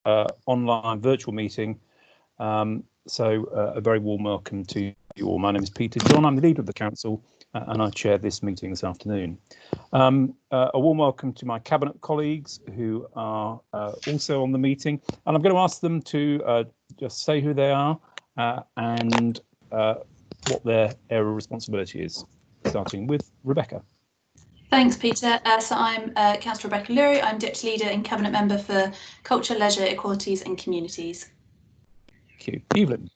online virtual meeting. So a very warm welcome to you all. My name is Peter John. I'm the leader of the council and I chair this meeting this afternoon. A warm welcome to my cabinet colleagues who are also on the meeting, and I'm going to ask them to just say who they are and what their area of responsibility is, starting with Rebecca. Thanks, Peter. So I'm Councillor Rebecca Lurie. I'm Deputy Leader and Cabinet Member for Culture, Leisure, Equalities and Communities. Thank you. Evelyn.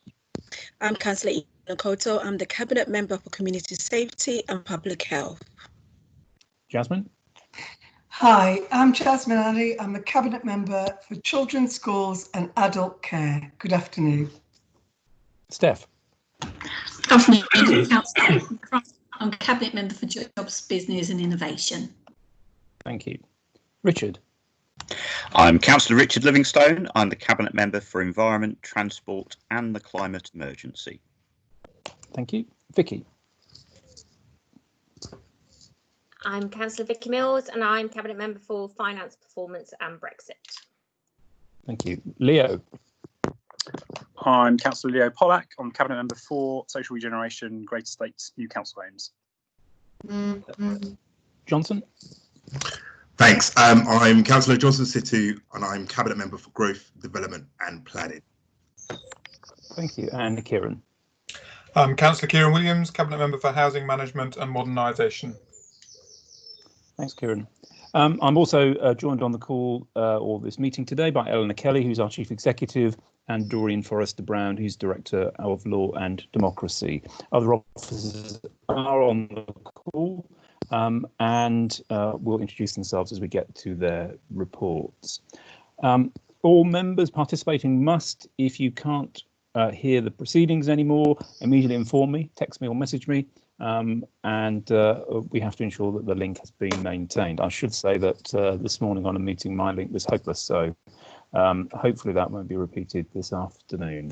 I'm Councillor Ian Wingfield. I'm the Cabinet Member for Community Safety and Public Health. Jasmine. Hi, I'm Jasmine Ali. I'm the Cabinet Member for Children's Schools and Adult Care. Good afternoon. Steph. Good afternoon. I'm Cabinet Member for Jobs, Business and Innovation. Thank you. Richard. I'm Councillor Richard Livingstone. I'm the Cabinet Member for Environment, Transport and the Climate Emergency. Thank you. Vicky. I'm Councillor Vicky Mills and I'm Cabinet Member for Finance, Performance and Brexit. Thank you. Leo. I'm Councillor Leo Pollack. I'm Cabinet Member for Social Regeneration, Greater Estates, New Council Homes. Johnson. Thanks. I'm Councillor Johnson Situ and I'm Cabinet Member for Growth, Development and Planning. Thank you. And Kieran. I'm Councillor Kieran Williams, Cabinet Member for Housing Management and Modernisation. Thanks, Kieran. I'm also joined on the call or this meeting today by Eleanor Kelly, who's our Chief Executive, and Doreen Forrester Brown, who's Director of Law and Democracy. Other officers are on the call and will introduce themselves as we get to their reports. All members participating must, if you can't hear the proceedings anymore, immediately inform me, text me or message me, and we have to ensure that the link has been maintained. I should say that this morning on a meeting my link was hopeless, so hopefully that won't be repeated this afternoon.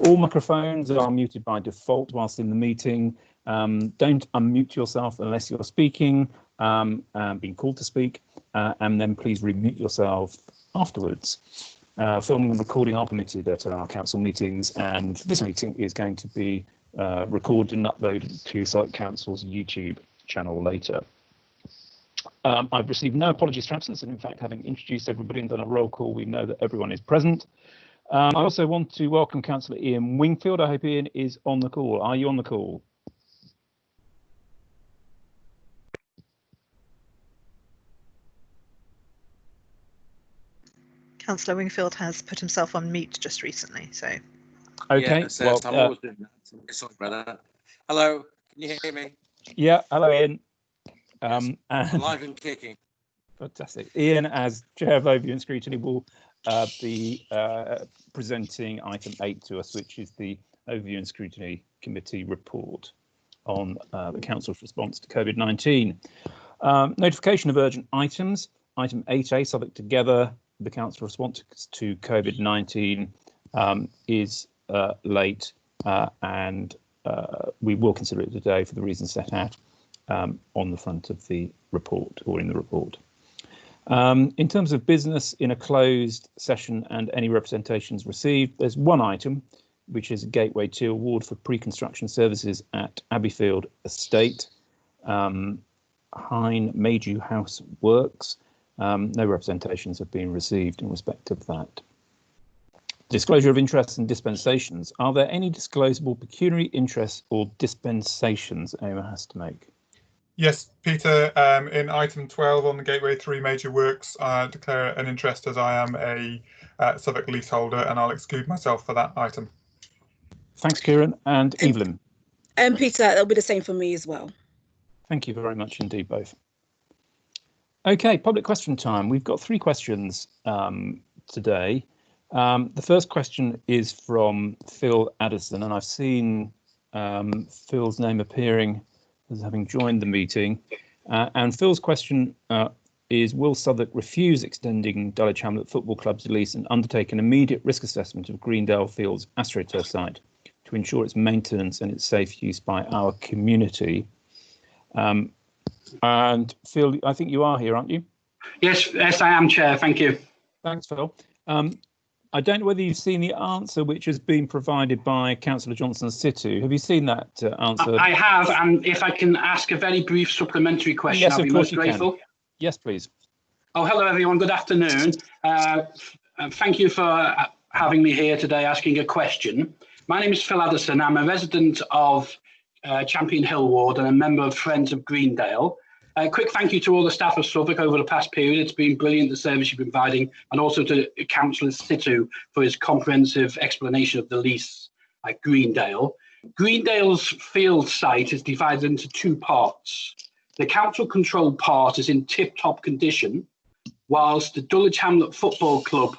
All microphones are muted by default whilst in the meeting. Don't unmute yourself unless you're speaking, being called to speak, and then please remute yourself afterwards. Filming and recording are permitted at our council meetings, and this meeting is going to be recorded and uploaded to Southwark Council's YouTube channel later. I've received no apologies for absence, and in fact, having introduced everybody and done a roll call, we know that everyone is present. I also want to welcome Councilor Ian Wingfield. I hope Ian is on the call. Are you on the call? Councillor Wingfield has put himself on mute just recently, so. Okay. Yeah, so I'm always doing that. Sorry about that. Hello, can you hear me? Yeah, hello Ian. Yes, and live and kicking. Fantastic. Ian, as Chair of Overview and Scrutiny, will be presenting item 8 to us, which is the Overview and Scrutiny Committee report on the Council's response to COVID-19. Notification of urgent items. Item 8A, Southwark Together, the Council's response to COVID-19 is late and we will consider it today for the reasons set out on the front of the report or in the report. In terms of business in a closed session and any representations received, there's one item, which is a Gateway 2 award for pre-construction services at Abbeyfield Estate, Hine Maydew House Works. No representations have been received in respect of that. Disclosure of interests and dispensations. Are there any disclosable pecuniary interests or dispensations anyone has to make? Yes, Peter, in item 12 on the Gateway 3 major works, I declare an interest as I am a Southwark leaseholder and I'll exclude myself for that item. Thanks, Kieran. And Evelyn. Peter, that'll be the same for me as well. Thank you very much indeed, both. Okay, public question time. We've got 3 questions today. The first question is from Phil Addison, and I've seen Phil's name appearing as having joined the meeting. And Phil's question is, will Southwark refuse extending Dulwich Hamlet Football Club's lease and undertake an immediate risk assessment of Greendale Fields AstroTurf site to ensure its maintenance and its safe use by our community? And Phil, I think you are here, aren't you? Yes, I am, Chair. Thank you. Thanks, Phil. I don't know whether you've seen the answer which has been provided by Councillor Johnson Situ. Have you seen that answer? I have, and if I can ask a very brief supplementary question, yes, I'll be of course most you grateful. can. Yes, please. Oh, hello everyone. Good afternoon. Thank you for having me here today asking a question. My name is Phil Addison. I'm a resident of Champion Hill Ward and a member of Friends of Greendale. A quick thank you to all the staff of Southwark over the past period. It's been brilliant, the service you've been providing, and also to Councillor Situ for his comprehensive explanation of the lease at Greendale. Greendale's field site is divided into two parts. The council-controlled part is in tip-top condition, whilst the Dulwich Hamlet Football Club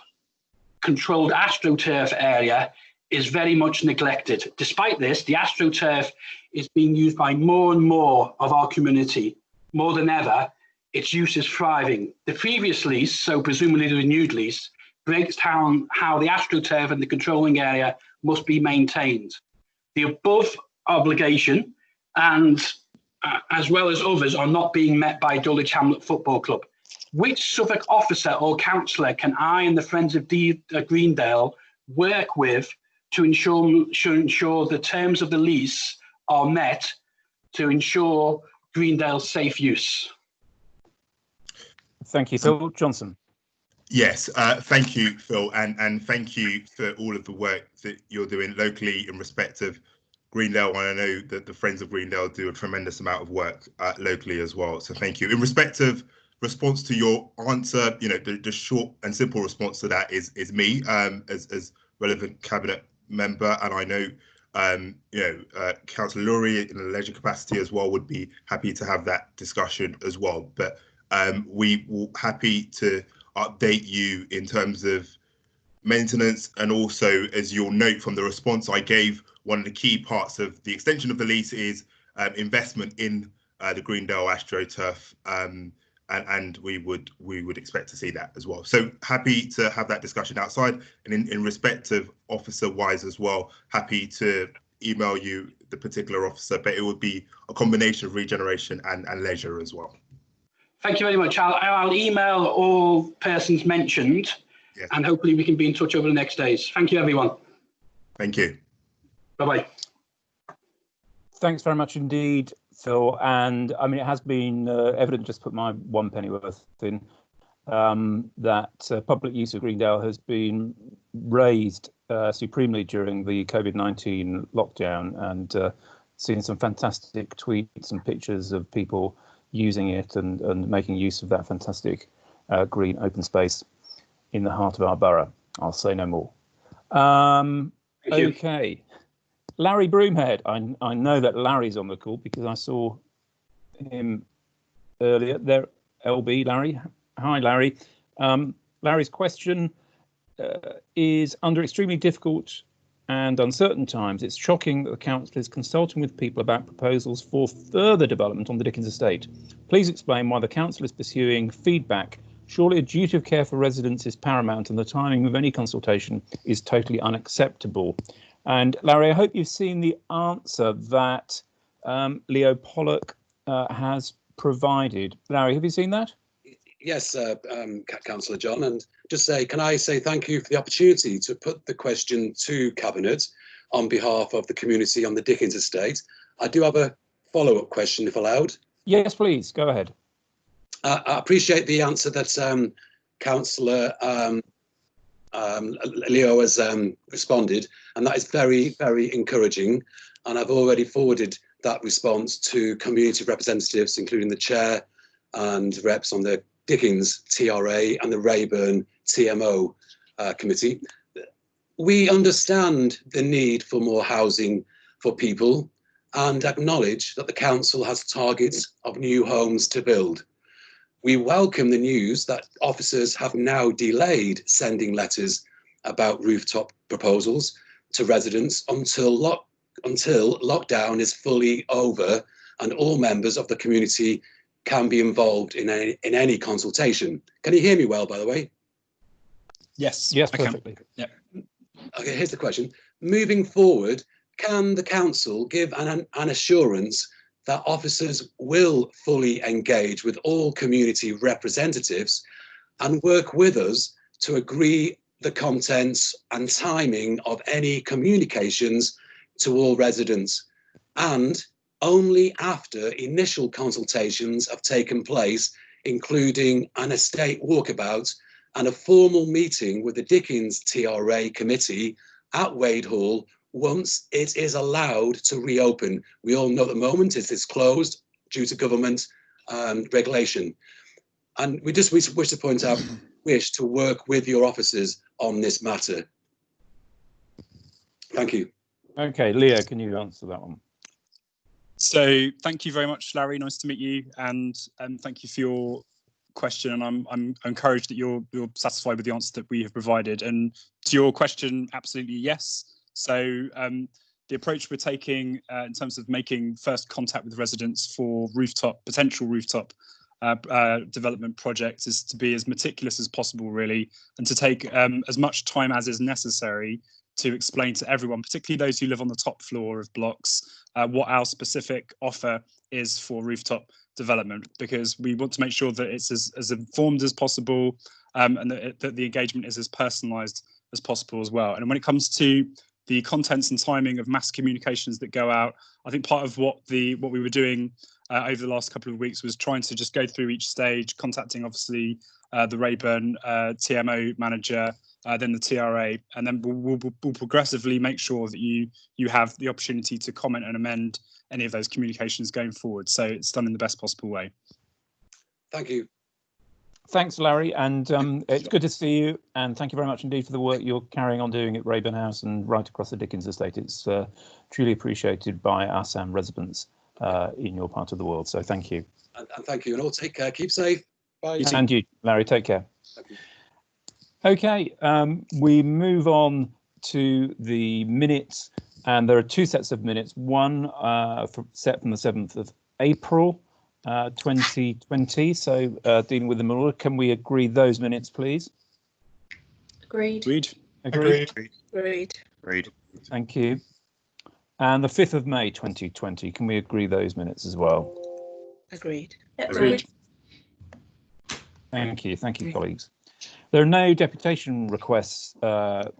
controlled AstroTurf area is very much neglected. Despite this, the AstroTurf is being used by more and more of our community. More than ever, its use is thriving. The previous lease, so presumably the renewed lease, breaks down how the AstroTurf and the controlling area must be maintained. The above obligation, and as well as others, are not being met by Dulwich Hamlet Football Club. Which Southwark officer or councillor can I and the Friends of Greendale work with to ensure the terms of the lease are met to ensure Greendale's safe use? Thank you, Phil. Johnson. Yes, thank you, Phil, and thank you for all of the work that you're doing locally in respect of Greendale. And I know that the Friends of Greendale do a tremendous amount of work locally as well. So thank you. In respect of response to your answer, you know, the short and simple response to that is me as relevant cabinet member, and I know Councillor Lurie in a leisure capacity as well would be happy to have that discussion as well. But we will happy to update you in terms of maintenance, and also, as you'll note from the response I gave, one of the key parts of the extension of the lease is investment in the Greendale AstroTurf, and we would expect to see that as well. So happy to have that discussion outside, and in respect of officer wise as well, happy to email you the particular officer, but it would be a combination of regeneration and leisure as well. Thank you very much. I'll email all persons mentioned, yes, and hopefully we can be in touch over the next days. Thank you, everyone. Thank you. Bye-bye. Thanks very much indeed, Phil. And I mean, it has been evident, just put my 1 penny worth in, that public use of Greendale has been raised supremely during the COVID-19 lockdown, and seen some fantastic tweets and pictures of people using it and making use of that fantastic green open space in the heart of our borough. I'll say no more. Okay. Larry Broomhead. I know that Larry's on the call because I saw him earlier. There, LB, Larry. Hi, Larry. Larry's question is, under extremely difficult and uncertain times, it's shocking that the council is consulting with people about proposals for further development on the Dickens estate. Please explain why the council is pursuing feedback. Surely a duty of care for residents is paramount, and the timing of any consultation is totally unacceptable. And Larry, I hope you've seen the answer that Leo Pollock has provided. Larry, have you seen that? Yes, Councillor John, and just say, can I say thank you for the opportunity to put the question to Cabinet on behalf of the community on the Dickens estate. I do have a follow-up question, if allowed. Yes, please, go ahead. I appreciate the answer that Councillor Leo has responded, and that is very, very encouraging. And I've already forwarded that response to community representatives, including the chair and reps on the Dickens TRA and the Rayburn TMO committee. We understand the need for more housing for people and acknowledge that the council has targets of new homes to build. We welcome the news that officers have now delayed sending letters about rooftop proposals to residents until lockdown is fully over and all members of the community can be involved in any consultation. Can you hear me well, by the way? Yes. Yes, perfectly. Yeah. Okay, here's the question. Moving forward, can the council give an assurance that officers will fully engage with all community representatives and work with us to agree the contents and timing of any communications to all residents, and only after initial consultations have taken place, including an estate walkabout and a formal meeting with the Dickens TRA committee at Wade Hall, once it is allowed to reopen. We all know at the moment it is closed due to government regulation. And we just wish to point out, wish to work with your officers on this matter. Thank you. Okay, Leo, can you answer that one? So thank you very much, Larry. Nice to meet you, and thank you for your question. And I'm encouraged that you're satisfied with the answer that we have provided. And to your question, absolutely yes. So the approach we're taking in terms of making first contact with residents for potential rooftop development projects is to be as meticulous as possible, really, and to take as much time as is necessary to explain to everyone, particularly those who live on the top floor of blocks, what our specific offer is for rooftop development, because we want to make sure that it's as informed as possible, and that the engagement is as personalised as possible as well. And when it comes to the contents and timing of mass communications that go out, I think part of what we were doing over the last couple of weeks was trying to just go through each stage, contacting obviously the Rayburn TMO manager, then the TRA, and then we'll progressively make sure that you have the opportunity to comment and amend any of those communications going forward. So it's done in the best possible way. Thank you. Thanks, Larry, and it's good to see you, and thank you very much indeed for the work you're carrying on doing at Rayburn House and right across the Dickens estate. It's truly appreciated by us and residents in your part of the world, so thank you. And thank you, and all take care, keep safe. Bye. And you, Larry, take care. Okay, we move on to the minutes, and there are two sets of minutes, one set from the 7th of April 2020, so dealing with them in order. Can we agree those minutes, please? Agreed. Agreed. Agreed. Thank you. And the 5th of May 2020, can we agree those minutes as well? Agreed. Agreed. Thank you, colleagues. There are no deputation requests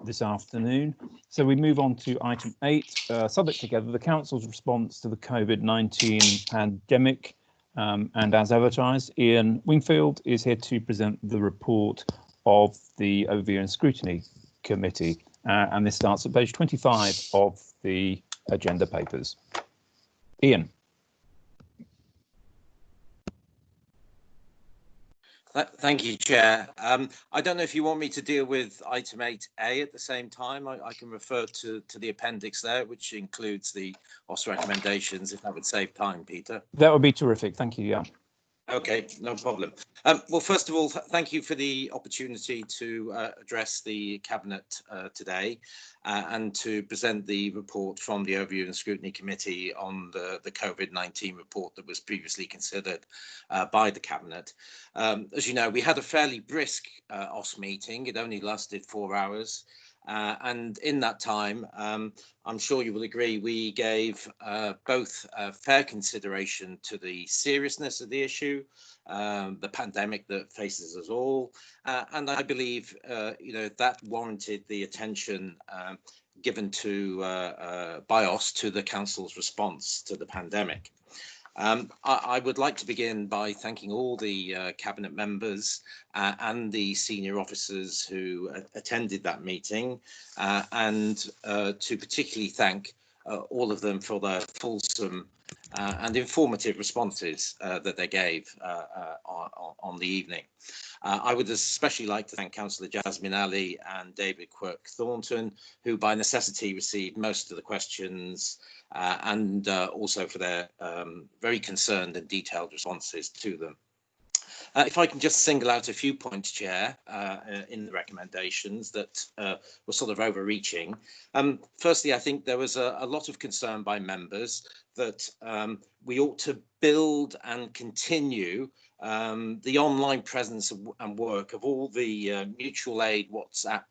this afternoon, so we move on to item 8, Southwark Together, the Council's response to the COVID-19 pandemic. And as advertised, Ian Wingfield is here to present the report of the Overview and Scrutiny Committee. And this starts at page 25 of the agenda papers. Ian. Thank you, Chair. I don't know if you want me to deal with item 8A at the same time. I can refer to the appendix there, which includes the OS recommendations, if that would save time, Peter. That would be terrific. Thank you. Yeah. Okay, no problem. Well, first of all, thank you for the opportunity to address the Cabinet today and to present the report from the Overview and Scrutiny Committee on the COVID-19 report that was previously considered by the Cabinet. As you know, we had a fairly brisk OS meeting. It only lasted 4 hours. And in that time, I'm sure you will agree, we gave both fair consideration to the seriousness of the issue, the pandemic that faces us all, and I believe that warranted the attention given to BIOS to the Council's response to the pandemic. I would like to begin by thanking all the Cabinet members and the senior officers who attended that meeting, and to particularly thank all of them for their fulsome and informative responses that they gave on the evening. I would especially like to thank Councillor Jasmine Ali and David Quirk Thornton, who by necessity received most of the questions and also for their very concerned and detailed responses to them. If I can just single out a few points, Chair, in the recommendations that were sort of overreaching. Firstly, I think there was a lot of concern by members that we ought to build and continue the online presence and work of all the mutual aid WhatsApp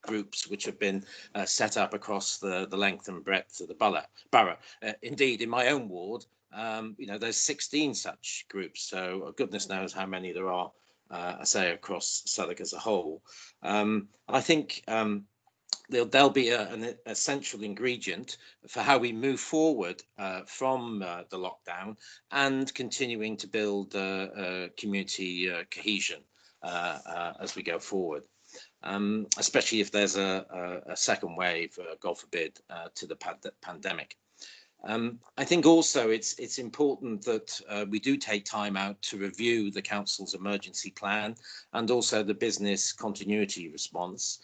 groups which have been set up across the length and breadth of the borough. Indeed, in my own ward, there's 16 such groups, so goodness knows how many there are I say across Southwark as a whole. I think there'll be an essential ingredient for how we move forward from the lockdown and continuing to build community cohesion as we go forward. Especially if there's a second wave, God forbid, to the pandemic. I think also it's important that we do take time out to review the Council's emergency plan and also the business continuity response,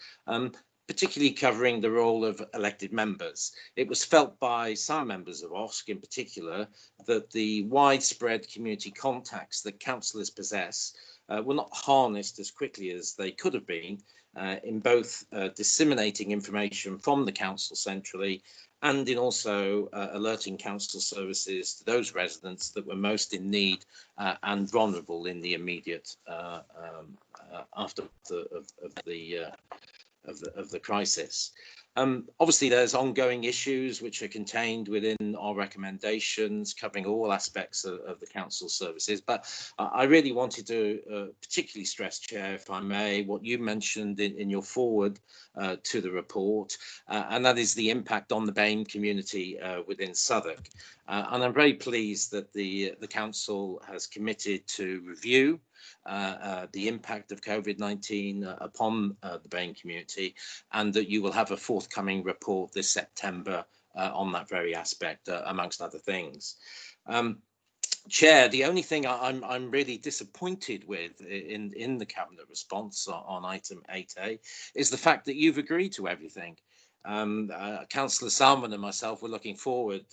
particularly covering the role of elected members. It was felt by some members of OSC in particular that the widespread community contacts that councillors possess were not harnessed as quickly as they could have been in both disseminating information from the council centrally and in also alerting council services to those residents that were most in need and vulnerable in the immediate aftermath of the crisis. Obviously, there's ongoing issues which are contained within our recommendations, covering all aspects of the council services. But I really wanted to particularly stress, Chair, if I may, what you mentioned in your forward to the report, and that is the impact on the BAME community within Southwark. And I'm very pleased that the council has committed to review the impact of COVID-19 upon the BAME community, and that you will have a forthcoming report this September on that very aspect, amongst other things. Chair, the only thing I'm really disappointed with in the Cabinet response on item 8A is the fact that you've agreed to everything. Councillor Salmon and myself were looking forward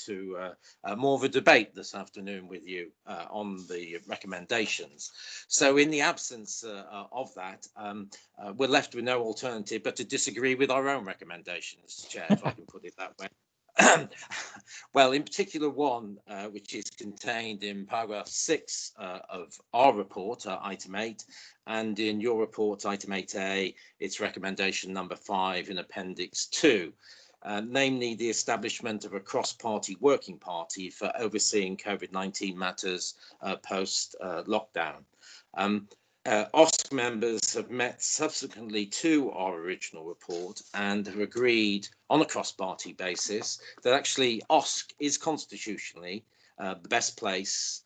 to more of a debate this afternoon with you on the recommendations. So in the absence of that, we're left with no alternative but to disagree with our own recommendations, Chair, if I can put it that way. Well, in particular one, which is contained in paragraph 6 of our report, item 8, and in your report, item 8A, it's recommendation number 5 in appendix 2, namely the establishment of a cross-party working party for overseeing COVID-19 matters post-lockdown. OSC members have met subsequently to our original report and have agreed on a cross-party basis that actually OSC is constitutionally the best place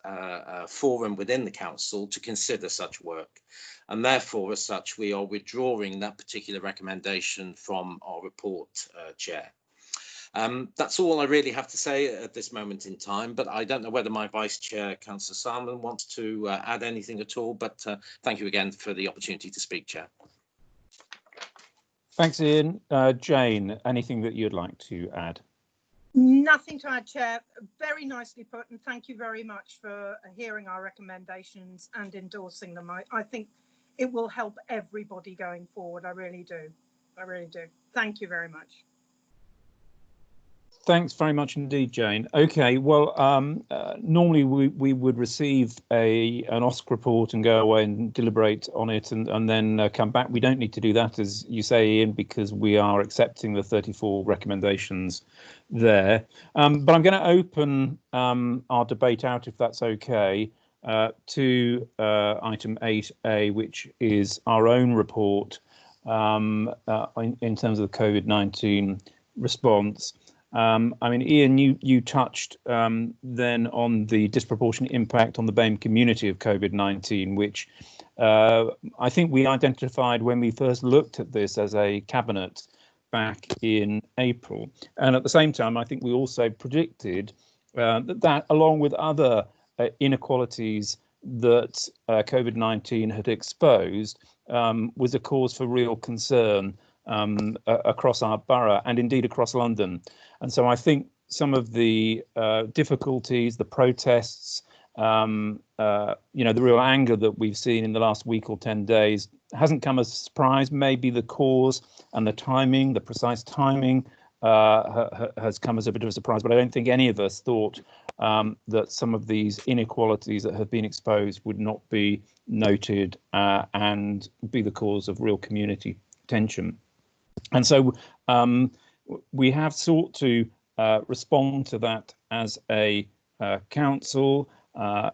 forum within the council to consider such work. And therefore, as such, we are withdrawing that particular recommendation from our report, Chair. That's all I really have to say at this moment in time, but I don't know whether my Vice Chair, Councillor Salmon, wants to add anything at all, but thank you again for the opportunity to speak, Chair. Thanks, Ian. Jane, anything that you'd like to add? Nothing to add, Chair. Very nicely put, and thank you very much for hearing our recommendations and endorsing them. I think it will help everybody going forward. I really do. I really do. Thank you very much. Thanks very much indeed, Jane. Okay, well, normally we would receive an OSC report and go away and deliberate on it and then come back. We don't need to do that, as you say, Ian, because we are accepting the 34 recommendations there. But I'm going to open our debate out, if that's okay, to item 8A, which is our own report in terms of the COVID-19 response. I mean, Ian, you touched then on the disproportionate impact on the BAME community of COVID-19, which I think we identified when we first looked at this as a cabinet back in April. And at the same time, I think we also predicted that along with other inequalities that COVID-19 had exposed was a cause for real concern across our borough and indeed across London. And so I think some of the difficulties, the protests, the real anger that we've seen in the last week or 10 days hasn't come as a surprise. Maybe the cause and the timing, the precise timing has come as a bit of a surprise, but I don't think any of us thought that some of these inequalities that have been exposed would not be noted and be the cause of real community tension. And so we have sought to respond to that as a council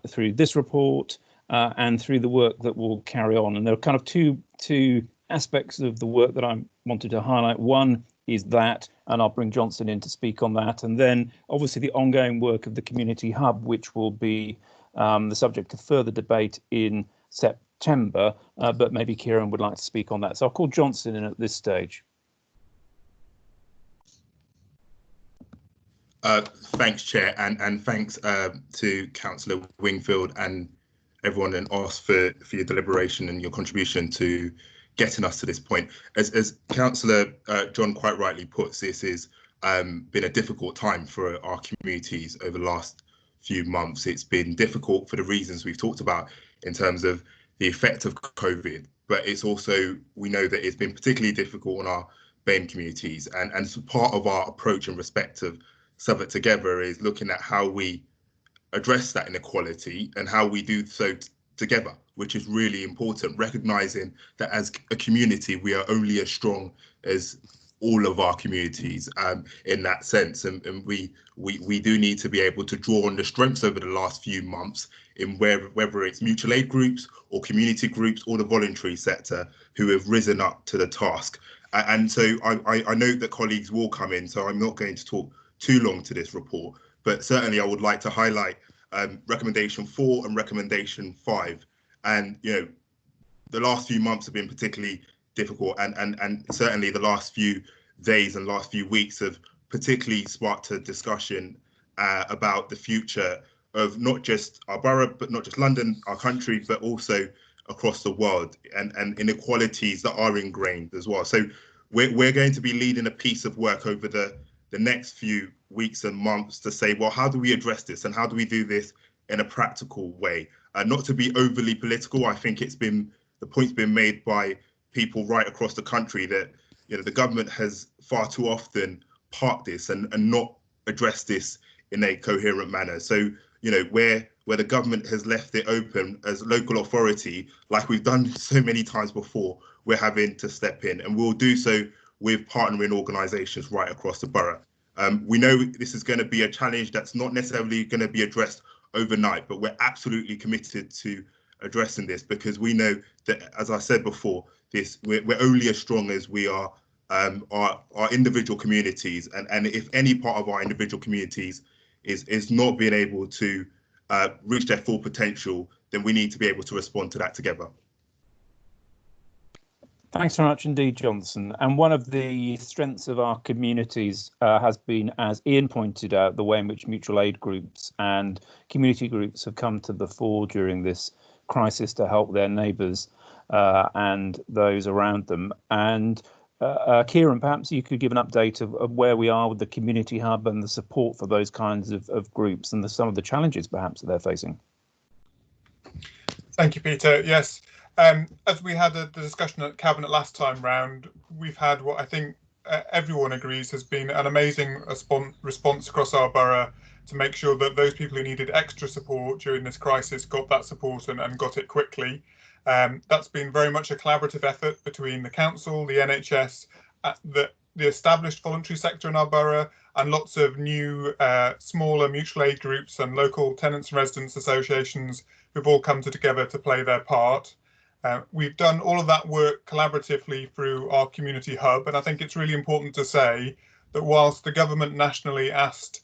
through this report and through the work that will carry on. And there are kind of two aspects of the work that I wanted to highlight. One is that, and I'll bring Johnson in to speak on that, and then obviously the ongoing work of the Community Hub, which will be the subject of further debate in September, but maybe Kieran would like to speak on that. So I'll call Johnson in at this stage. Thanks, Chair, and thanks to Councillor Wingfield and everyone in OS for your deliberation and your contribution to getting us to this point. As Councillor John quite rightly puts, this has been a difficult time for our communities over the last few months. It's been difficult for the reasons we've talked about in terms of the effect of COVID, but it's also, we know that it's been particularly difficult on our BAME communities, and so part of our approach in respect of Southwark Together is looking at how we address that inequality and how we do so together, which is really important, recognizing that as a community we are only as strong as all of our communities in that sense, and we do need to be able to draw on the strengths over the last few months in whether it's mutual aid groups or community groups or the voluntary sector who have risen up to the task. And so I know that colleagues will come in, so I'm not going to talk too long to this report, but certainly I would like to highlight recommendation 4 and recommendation 5. And the last few months have been particularly difficult, and certainly the last few days and last few weeks have particularly sparked a discussion about the future of not just our borough, but not just London, our country, but also across the world, and inequalities that are ingrained as well. So we're going to be leading a piece of work over the next few weeks and months to say, well, how do we address this, and how do we do this in a practical way? Not to be overly political, I think the point's been made by people right across the country that the government has far too often parked this and not addressed this in a coherent manner. So where the government has left it open, as local authority, like we've done so many times before, we're having to step in, and we'll do so with partnering organisations right across the borough. We know this is going to be a challenge that's not necessarily going to be addressed overnight, but we're absolutely committed to addressing this, because we know that, as I said before, we're only as strong as we are our individual communities, and if any part of our individual communities is not being able to reach their full potential, then we need to be able to respond to that together. Thanks very much indeed, Johnson. And one of the strengths of our communities has been, as Ian pointed out, the way in which mutual aid groups and community groups have come to the fore during this crisis to help their neighbours and those around them. And Kieran, perhaps you could give an update of where we are with the Community Hub and the support for those kinds of groups and some of the challenges perhaps that they're facing. Thank you, Peter. Yes. As we had the discussion at Cabinet last time round, we've had what I think everyone agrees has been an amazing response across our borough to make sure that those people who needed extra support during this crisis got that support and got it quickly. That's been very much a collaborative effort between the council, the NHS, the established voluntary sector in our borough, and lots of new smaller mutual aid groups and local tenants and residents associations who've all come together to play their part. We've done all of that work collaboratively through our Community Hub, and I think it's really important to say that whilst the government nationally asked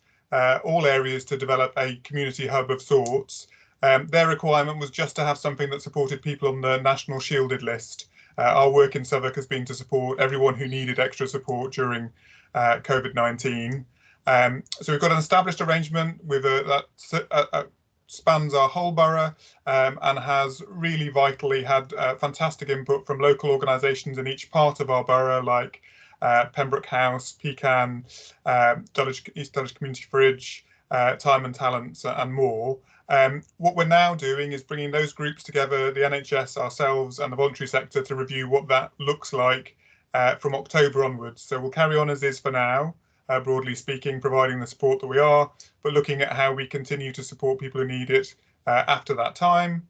all areas to develop a Community Hub of sorts, their requirement was just to have something that supported people on the national shielded list. Our work in Southwark has been to support everyone who needed extra support during COVID-19. So we've got an established arrangement with that spans our whole borough and has really vitally had fantastic input from local organisations in each part of our borough, like Pembroke House, Pecan, East Dulwich Community Fridge, Time and Talents, and more. What we're now doing is bringing those groups together, the NHS, ourselves, and the voluntary sector, to review what that looks like from October onwards. So we'll carry on as is for now, broadly speaking, providing the support that we are, but looking at how we continue to support people who need it after that time.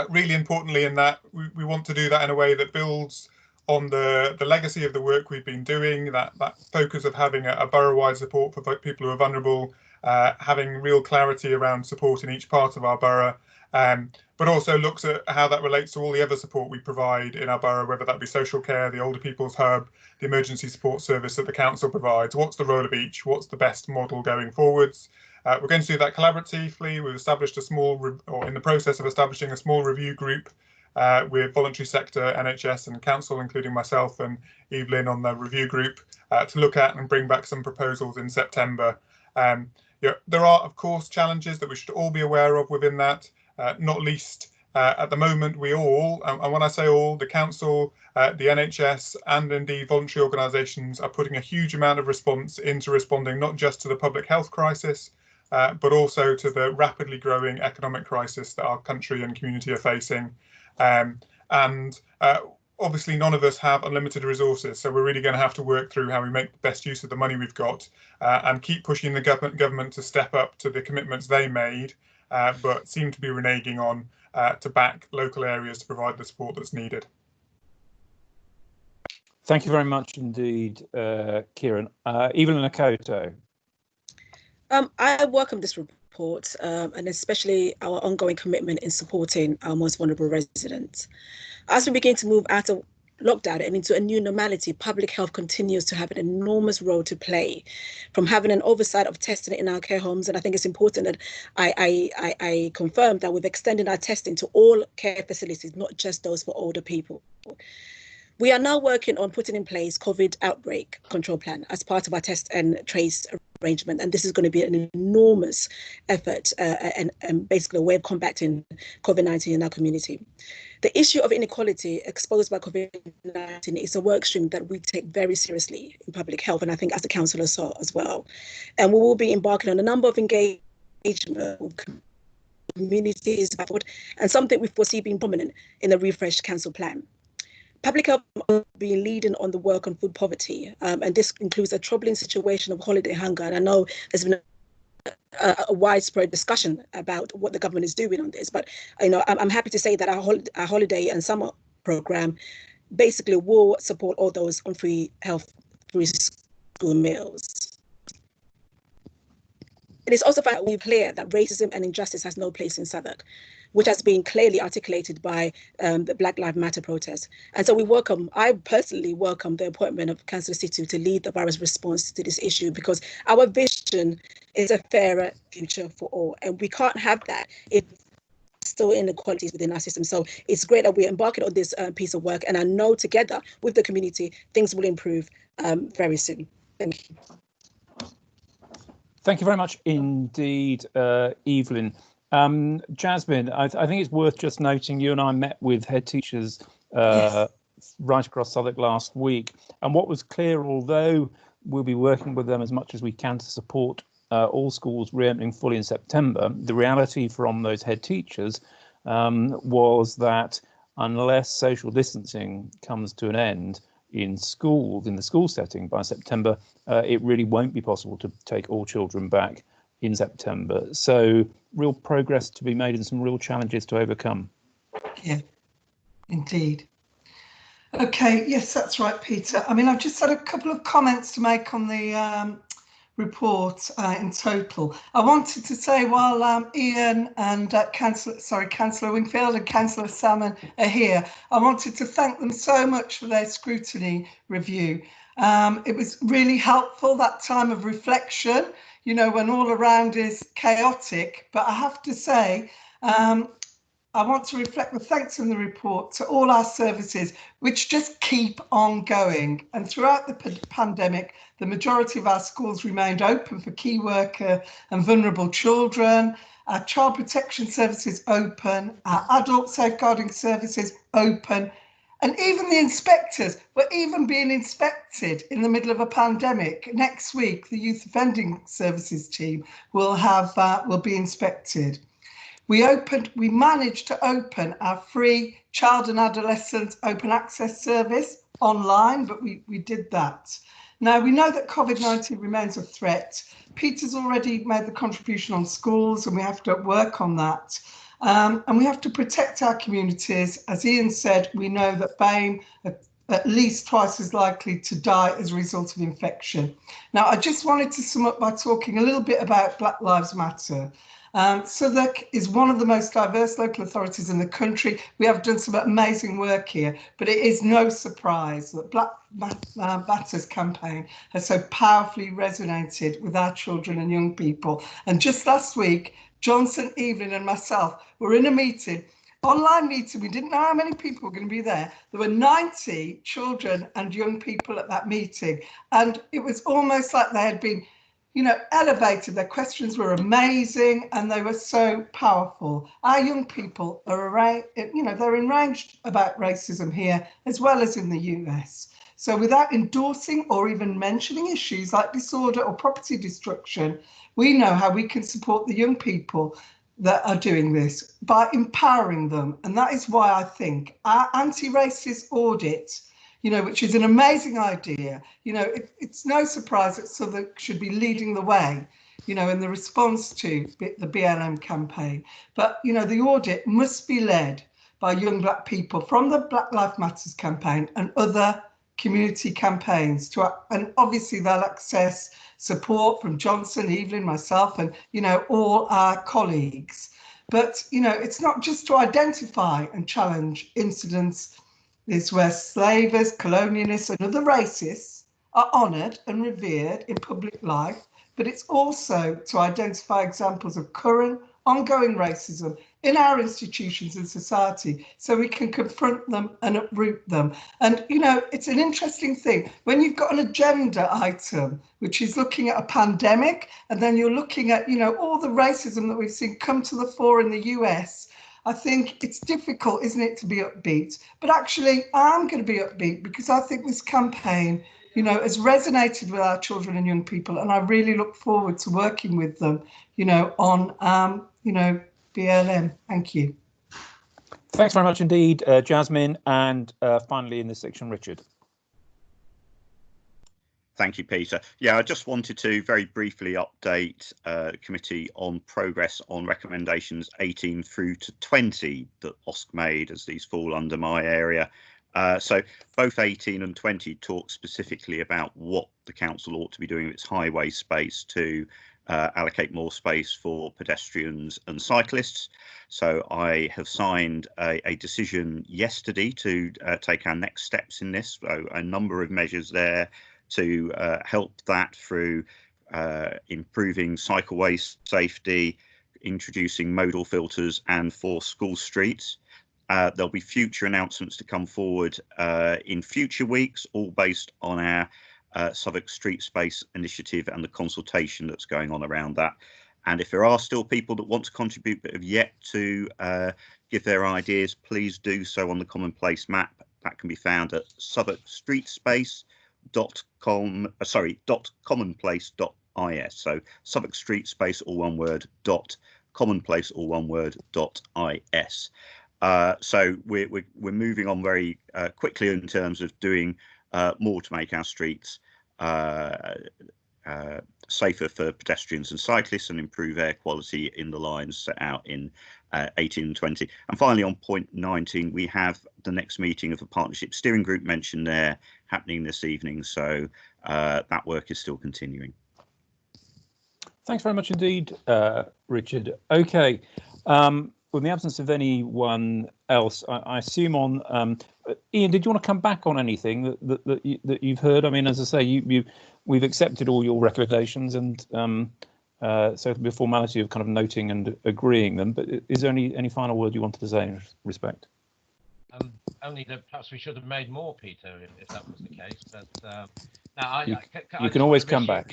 Really importantly in that, we want to do that in a way that builds on the legacy of the work we've been doing, that focus of having a borough-wide support for people who are vulnerable, having real clarity around support in each part of our borough, but also looks at how that relates to all the other support we provide in our borough, whether that be social care, the older people's hub, the emergency support service that the council provides. What's the role of each? What's the best model going forwards? We're going to do that collaboratively. We've established a small, or in the process of establishing a small review group with voluntary sector, NHS and council, including myself and Evelyn on the review group, to look at and bring back some proposals in September. There are, of course, challenges that we should all be aware of within that, not least at the moment we all, and when I say all, the council, the NHS and indeed voluntary organisations are putting a huge amount of response into responding not just to the public health crisis, but also to the rapidly growing economic crisis that our country and community are facing. Obviously none of us have unlimited resources, so we're really going to have to work through how we make the best use of the money we've got, and keep pushing the government to step up to the commitments they made, but seem to be reneging on to back local areas to provide the support that's needed. Thank you very much indeed, Kieran. Evelyn Akoto. I welcome this report, and especially our ongoing commitment in supporting our most vulnerable residents. As we begin to move out of lockdown and into a new normality, public health continues to have an enormous role to play, from having an oversight of testing in our care homes. And I think it's important that I confirm that we've extended our testing to all care facilities, not just those for older people. We are now working on putting in place COVID outbreak control plan as part of our test and trace arrangement. And this is going to be an enormous effort and basically a way of combating COVID-19 in our community. The issue of inequality exposed by COVID-19 is a work stream that we take very seriously in public health, and I think as the councillor saw as well. And we will be embarking on a number of engagement with communities and something we foresee being prominent in the refreshed council plan. Public health will be leading on the work on food poverty, and this includes a troubling situation of holiday hunger. And I know there's been a widespread discussion about what the government is doing on this, but I'm happy to say that our holiday and summer program basically will support all those on free school meals. It is also clear that racism and injustice has no place in Southwark, which has been clearly articulated by the Black Lives Matter protests. And so I personally welcome the appointment of Councillor Situ to lead the borough's response to this issue, because our vision is a fairer future for all. And we can't have that if still inequalities within our system. So it's great that we're embarking on this piece of work. And I know together with the community, things will improve very soon. Thank you. Thank you very much indeed, Evelyn. Jasmine, I think it's worth just noting you and I met with head teachers right across Southwark last week. And what was clear, although we'll be working with them as much as we can to support all schools reopening fully in September, the reality from those head teachers was that unless social distancing comes to an end in schools, in the school setting by September, it really won't be possible to take all children back in September. So real progress to be made and some real challenges to overcome. Yeah, indeed. Okay, yes, that's right, Peter. I mean, I've just had a couple of comments to make on the report in total. I wanted to say while Ian and Councillor Wingfield and Councillor Salmon are here, I wanted to thank them so much for their scrutiny review. It was really helpful, that time of reflection, you know, when all around is chaotic. But I have to say, I want to reflect the thanks in the report to all our services, which just keep on going. And throughout the pandemic, the majority of our schools remained open for key worker and vulnerable children. Our child protection services open, our adult safeguarding services open, and even the inspectors were even being inspected in the middle of a pandemic. Next week, the Youth Offending Services team will be inspected. We managed to open our free child and adolescent open access service online, but we did that. Now, we know that COVID-19 remains a threat. Peter's already made the contribution on schools, and we have to work on that. And we have to protect our communities. As Ian said, we know that BAME are at least twice as likely to die as a result of infection. Now, I just wanted to sum up by talking a little bit about Black Lives Matter. Southwark is one of the most diverse local authorities in the country. We have done some amazing work here, but it is no surprise that Black Matters campaign has so powerfully resonated with our children and young people. And just last week, Johnson, Evelyn and myself were in a meeting, online meeting. We didn't know how many people were going to be there. There were 90 children and young people at that meeting. And it was almost like they had been, you know, elevated. Their questions were amazing and they were so powerful. Our young people are, you know, they're enraged about racism here as well as in the US. So without endorsing or even mentioning issues like disorder or property destruction, we know how we can support the young people that are doing this by empowering them. And that is why I think our anti-racist audit, you know, which is an amazing idea, you know, it's no surprise that Southwark should be leading the way, you know, in the response to the BLM campaign. But, you know, the audit must be led by young Black people from the Black Lives Matters campaign and other community campaigns and obviously they'll access support from Johnson, Evelyn, myself, and, you know, all our colleagues. But, you know, it's not just to identify and challenge incidents where slavers, colonialists and other racists are honoured and revered in public life, but it's also to identify examples of current ongoing racism in our institutions and society so we can confront them and uproot them. And, you know, it's an interesting thing when you've got an agenda item, which is looking at a pandemic, and then you're looking at, you know, all the racism that we've seen come to the fore in the US. I think it's difficult, isn't it, to be upbeat? But actually, I'm going to be upbeat because I think this campaign, you know, has resonated with our children and young people, and I really look forward to working with them, you know, on, you know, BLM. Thank you. Thanks very much indeed, Jasmine. And finally in this section, Richard. Thank you, Peter. Yeah, I just wanted to very briefly update the committee on progress on recommendations 18 through to 20 that OSC made, as these fall under my area. So both 18 and 20 talk specifically about what the council ought to be doing with its highway space to allocate more space for pedestrians and cyclists. So I have signed a decision yesterday to take our next steps in this. So a number of measures there to help that through improving cycleway safety, introducing modal filters and for school streets. There'll be future announcements to come forward in future weeks, all based on our Southwark Street Space Initiative and the consultation that's going on around that. And if there are still people that want to contribute but have yet to give their ideas, please do so on the Commonplace map. That can be found at southwarkstreetspace.commonplace.is. So Southwark Street Space, all one word, .commonplace, all one word, .is. So we're moving on very quickly in terms of doing more to make our streets safer for pedestrians and cyclists and improve air quality in the lines set out in 18 and 20. And finally, on point 19, we have the next meeting of the partnership steering group mentioned there happening this evening. So that work is still continuing. Thanks very much indeed, Richard. Okay. In the absence of anyone else, I assume on Ian, did you want to come back on anything that you've heard? I mean, as I say, we've accepted all your recommendations, and so it'll be a formality of kind of noting and agreeing them. But is there any final word you wanted to say in respect? Only that perhaps we should have made more, Peter, if that was the case. But now you can always come back.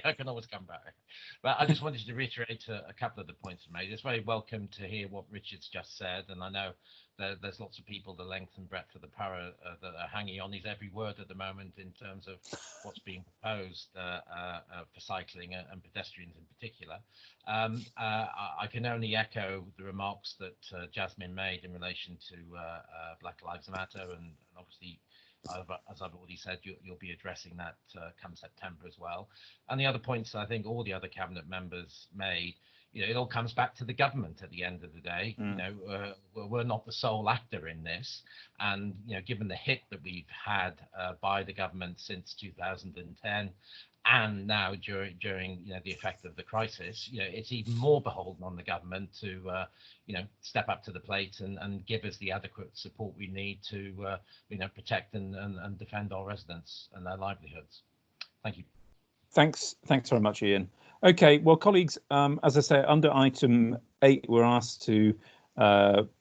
I can always come back. But I just wanted to reiterate a couple of the points made. It's very welcome to hear what Richard's just said, and I know there's lots of people the length and breadth of the borough that are hanging on his every word at the moment in terms of what's being proposed for cycling and pedestrians in particular. I can only echo the remarks that Jasmine made in relation to Black Lives Matter, and obviously, as I've already said, you'll be addressing that come September as well. And the other points I think all the other cabinet members made, you know, it all comes back to the government at the end of the day. You know, we're not the sole actor in this, and you know, given the hit that we've had by the government since 2010, and now during the effect of the crisis, it's even more beholden on the government to step up to the plate and give us the adequate support we need to protect and defend our residents and their livelihoods. Thank you. Thanks very much, Ian. Okay, well, colleagues, as I say, under item 8, we're asked to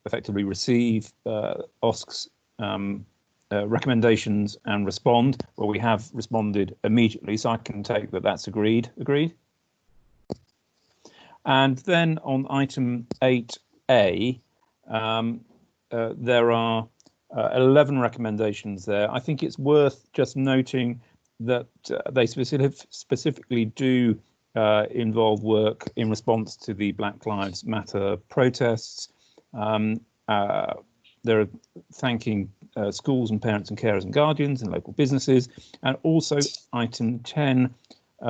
effectively receive OSC's recommendations and respond. Well, we have responded immediately, so I can take that that's agreed. Agreed? And then on item 8A, there are 11 recommendations there. I think it's worth just noting that they specifically do involve work in response to the Black Lives Matter protests. They're thanking schools and parents and carers and guardians and local businesses. And also item 10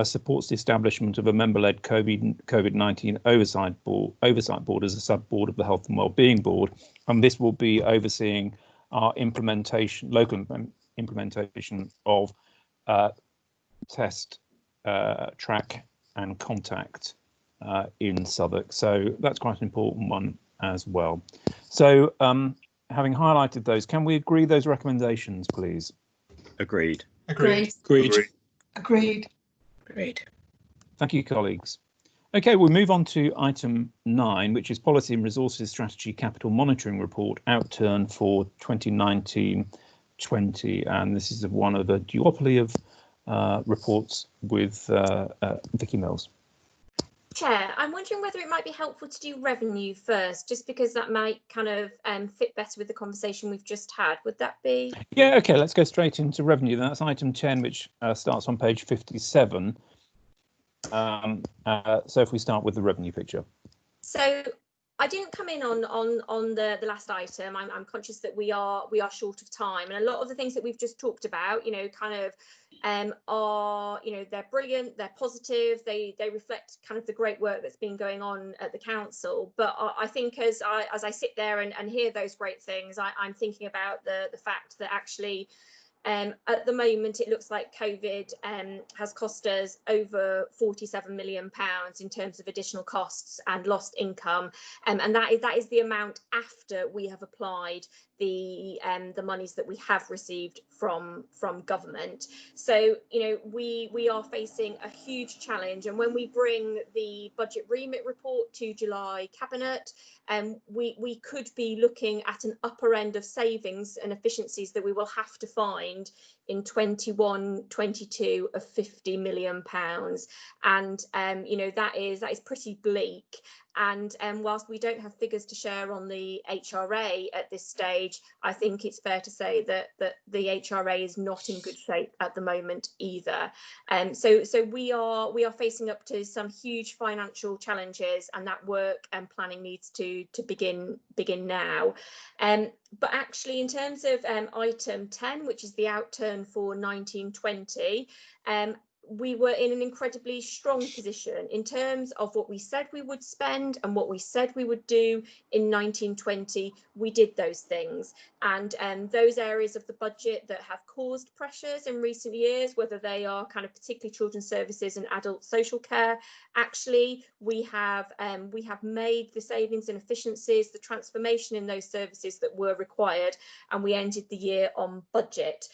supports the establishment of a member-led COVID-19 oversight board as a sub-board of the Health and Wellbeing Board. And this will be overseeing our local implementation of test, track and contact in Southwark. So that's quite an important one as well. So having highlighted those, can we agree those recommendations, please? Agreed. Agreed. Agreed. Thank you, colleagues. Okay, we'll move on to item 9, which is Policy and Resources Strategy Capital Monitoring Report, outturn for 2019-20. And this is one of a duopoly of reports with Vicky Mills. Chair, I'm wondering whether it might be helpful to do revenue first, just because that might kind of fit better with the conversation we've just had. Would that be? Yeah, okay, let's go straight into revenue. That's item 10, which starts on page 57. So if we start with the revenue picture. So I didn't come in on the last item. I'm conscious that we are short of time, and a lot of the things that we've just talked about, are they're brilliant, they're positive, they reflect kind of the great work that's been going on at the council. But I think as I sit there and hear those great things, I'm thinking about the fact that actually at the moment, it looks like COVID has cost us over £47 million in terms of additional costs and lost income, and that is the amount after we have applied the monies that we have received from government. So we are facing a huge challenge, and when we bring the budget remit report to July Cabinet, we could be looking at an upper end of savings and efficiencies that we will have to find in 21-22 of £50 million, and that is pretty bleak. And whilst we don't have figures to share on the HRA at this stage, I think it's fair to say that the HRA is not in good shape at the moment either. So we are facing up to some huge financial challenges, and that work and planning needs to begin now. But actually, in terms of item 10, which is the outturn for 1920, we were in an incredibly strong position in terms of what we said we would spend and what we said we would do in 1920. We did those things, and those areas of the budget that have caused pressures in recent years, whether they are kind of particularly children's services and adult social care, actually we have made the savings and efficiencies, the transformation in those services that were required, and we ended the year on budget.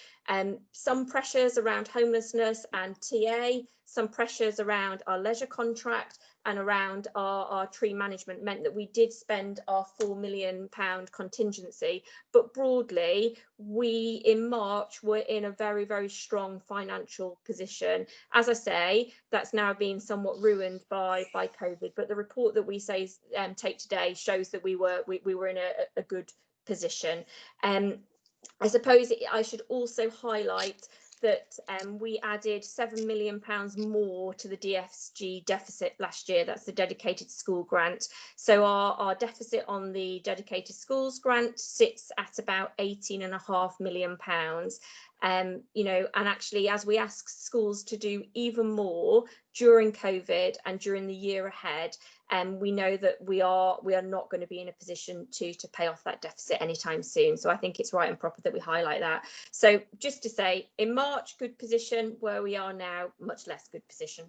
Some pressures around homelessness and TA, some pressures around our leisure contract and around our tree management meant that we did spend our £4 million contingency. But broadly, we in March were in a very, very strong financial position. As I say, that's now been somewhat ruined by COVID, but the report that we take today shows that we were in a good position. I suppose I should also highlight that we added £7 million more to the DFSG deficit last year. That's the dedicated school grant. So our deficit on the dedicated schools grant sits at about £18.5 million. And actually, as we ask schools to do even more during COVID and during the year ahead. And we know that we are not going to be in a position to pay off that deficit anytime soon. So I think it's right and proper that we highlight that. So just to say, in March, good position. Where we are now, much less good position.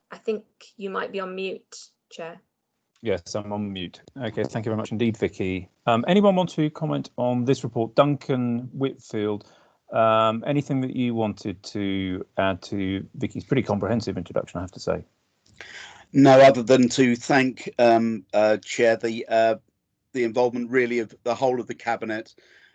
I think you might be on mute, Chair. Yes, I'm on mute. Okay, thank you very much indeed, Vicky. Anyone want to comment on this report? Duncan Whitfield, anything that you wanted to add to Vicky's pretty comprehensive introduction, I have to say? No, other than to thank Chair, the involvement really of the whole of the Cabinet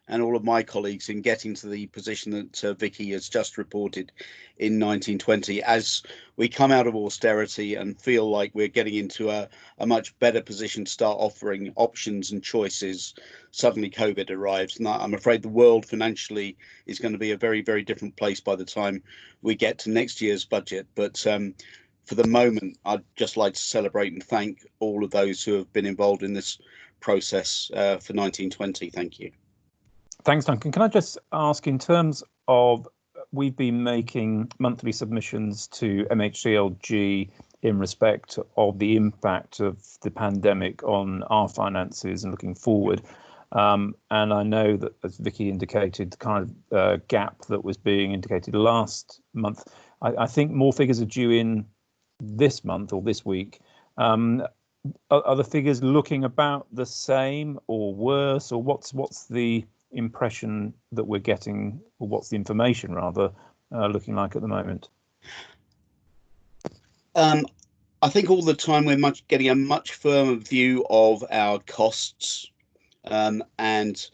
and all of my colleagues in getting to the position that Vicky has just reported in 1920. As we come out of austerity and feel like we're getting into a much better position to start offering options and choices, suddenly COVID arrives. And I'm afraid the world financially is going to be a very, very different place by the time we get to next year's budget. But for the moment, I'd just like to celebrate and thank all of those who have been involved in this process for 1920. Thank you. Thanks, Duncan. Can I just ask, in terms of, we've been making monthly submissions to MHCLG in respect of the impact of the pandemic on our finances and looking forward. And I know that, as Vicky indicated, the kind of gap that was being indicated last month, I think more figures are due in this month or this week. Are the figures looking about the same or worse, or what's the impression that we're getting, or what's the information rather looking like at the moment? I think all the time we're getting a much firmer view of our costs, and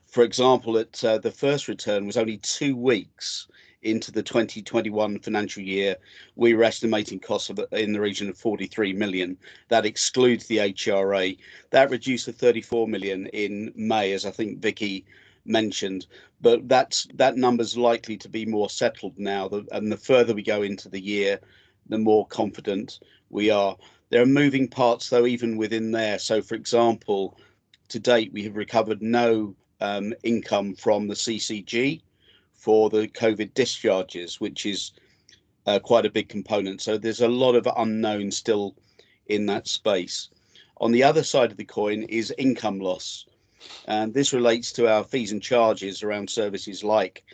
for example, the first return was only 2 weeks into the 2021 financial year. We were estimating costs in the region of 43 million. That excludes the HRA. That reduced to 34 million in May, as I think Vicky mentioned, but that number's likely to be more settled now, and the further we go into the year, the more confident we are. There are moving parts though even within there. So for example, to date we have recovered no income from the CCG for the COVID discharges, which is quite a big component. So there's a lot of unknown still in that space. On the other side of the coin is income loss. And this relates to our fees and charges around services like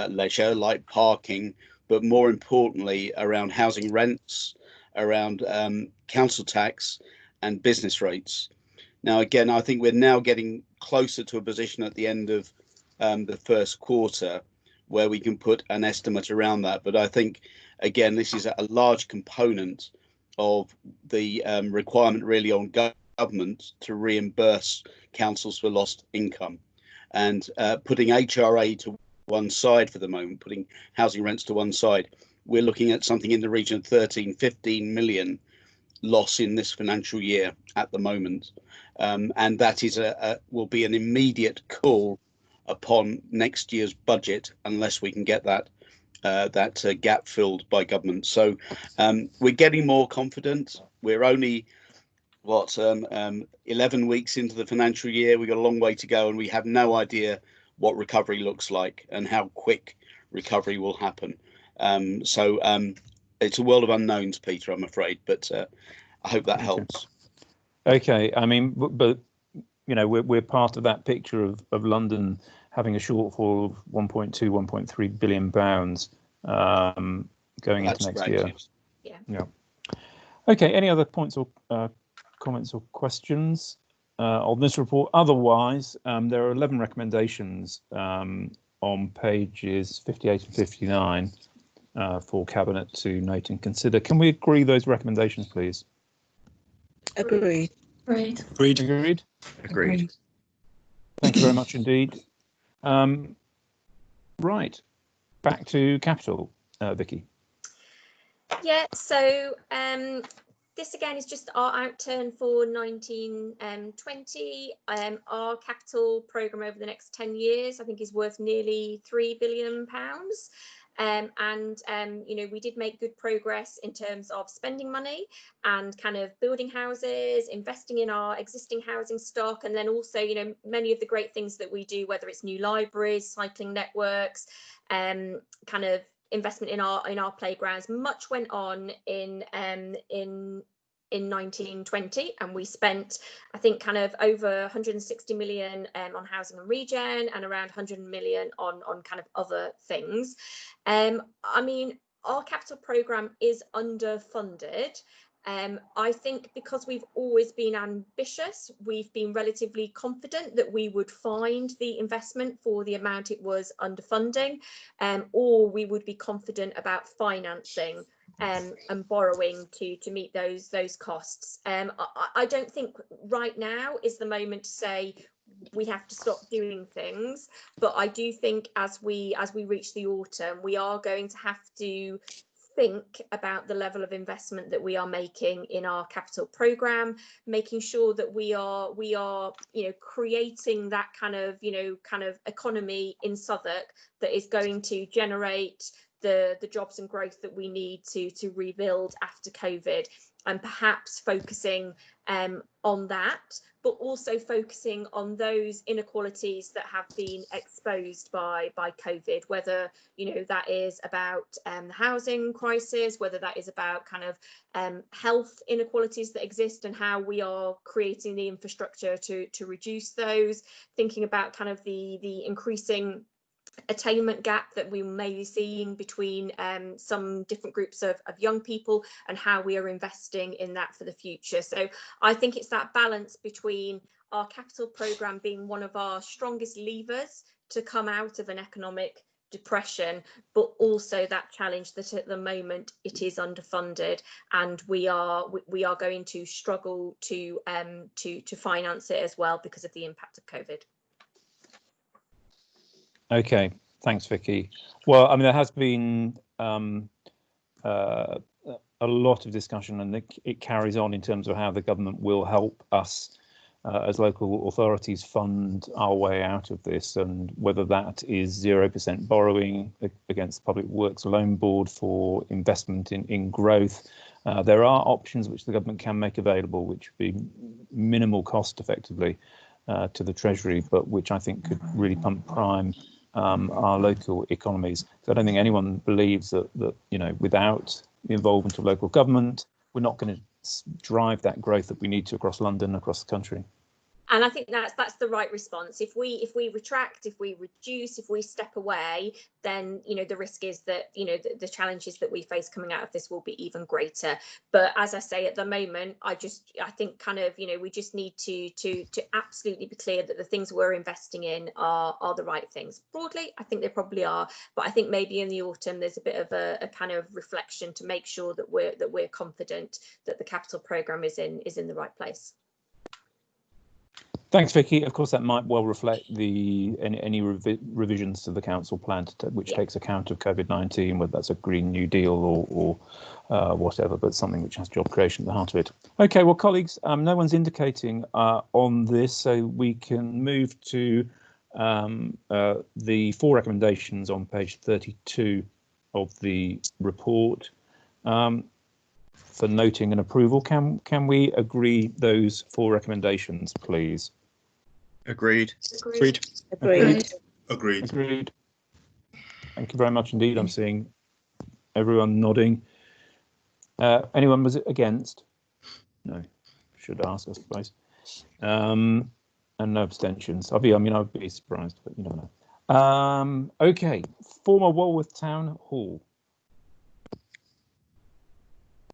leisure, like parking, but more importantly around housing rents, around council tax and business rates. Now, again, I think we're now getting closer to a position at the end of the first quarter where we can put an estimate around that. But I think, again, this is a large component of the requirement really on government to reimburse councils for lost income, and putting HRA to one side for the moment, putting housing rents to one side, we're looking at something in the region of 13-15 million loss in this financial year at the moment, and that is will be an immediate call upon next year's budget unless we can get that gap filled by government. So we're getting more confident. We're only 11 weeks into the financial year. We've got a long way to go, and we have no idea what recovery looks like and how quick recovery will happen. So it's a world of unknowns, Peter, I'm afraid, but I hope that helps. Okay, I mean, but you know, we're part of that picture of London having a shortfall of 1.2, 1.3 billion pounds going into next year. Yeah. Okay, any other points or comments or questions on this report? Otherwise, there are 11 recommendations on pages 58 and 59 for Cabinet to note and consider. Can we agree those recommendations, please? Agreed. Agreed. Agreed. Agreed. Agreed. Thank you very much indeed. Right, back to Capital, Vicky. Yeah, so this again is just our outturn for 1920. Our capital programme over the next 10 years, I think, is worth nearly £3 billion. You know, we did make good progress in terms of spending money and kind of building houses, investing in our existing housing stock, and then also, you know, many of the great things that we do, whether it's new libraries, cycling networks, kind of investment in our playgrounds. Much went on in 1920, and we spent, I think, kind of over 160 million on housing and regen, and around 100 million on kind of other things. I mean, our capital programme is underfunded. I think because we've always been ambitious, we've been relatively confident that we would find the investment for the amount it was underfunding, or we would be confident about financing and borrowing to meet those costs. I don't think right now is the moment to say we have to stop doing things, but I do think as we reach the autumn, we are going to have to think about the level of investment that we are making in our capital programme, making sure that we are you know, creating that kind of economy in Southwark that is going to generate the jobs and growth that we need to rebuild after COVID, and perhaps focusing on that, but also focusing on those inequalities that have been exposed by COVID, whether, you know, that is about the housing crisis, whether that is about kind of health inequalities that exist and how we are creating the infrastructure to reduce those, thinking about kind of the increasing attainment gap that we may be seeing between some different groups of young people, and how we are investing in that for the future. So I think it's that balance between our capital programme being one of our strongest levers to come out of an economic depression, but also that challenge that at the moment it is underfunded, and we are going to struggle to finance it as well because of the impact of COVID. Okay, thanks, Vicky. Well, I mean, there has been a lot of discussion, and it carries on in terms of how the government will help us as local authorities fund our way out of this, and whether that is 0% borrowing against the Public Works Loan Board for investment in growth. There are options which the government can make available, which would be minimal cost effectively to the Treasury, but which I think could really pump prime our local economies. So I don't think anyone believes that you know, without the involvement of local government, we're not going to drive that growth that we need to across London, across the country. And I think that's the right response. If we retract, if we reduce, if we step away, then, you know, the risk is that, you know, the challenges that we face coming out of this will be even greater. But as I say, at the moment, I think kind of, you know, we just need to absolutely be clear that the things we're investing in are the right things. Broadly, I think they probably are, but I think maybe in the autumn there's a bit of a kind of reflection to make sure that we're confident that the capital programme is in the right place. Thanks, Vicky. Of course, that might well reflect any revisions to the council plan, which takes account of COVID-19, whether that's a Green New Deal or whatever, but something which has job creation at the heart of it. OK, well, colleagues, no one's indicating on this, so we can move to the 4 recommendations on page 32 of the report for noting and approval. Can we agree those 4 recommendations, please? Agreed. Agreed. Agreed. Agreed. Agreed. Thank you very much indeed. I'm seeing everyone nodding. Anyone was against? No. Should ask, I suppose. And no abstentions. I'd be surprised, but you never know. OK. Former Walworth Town Hall.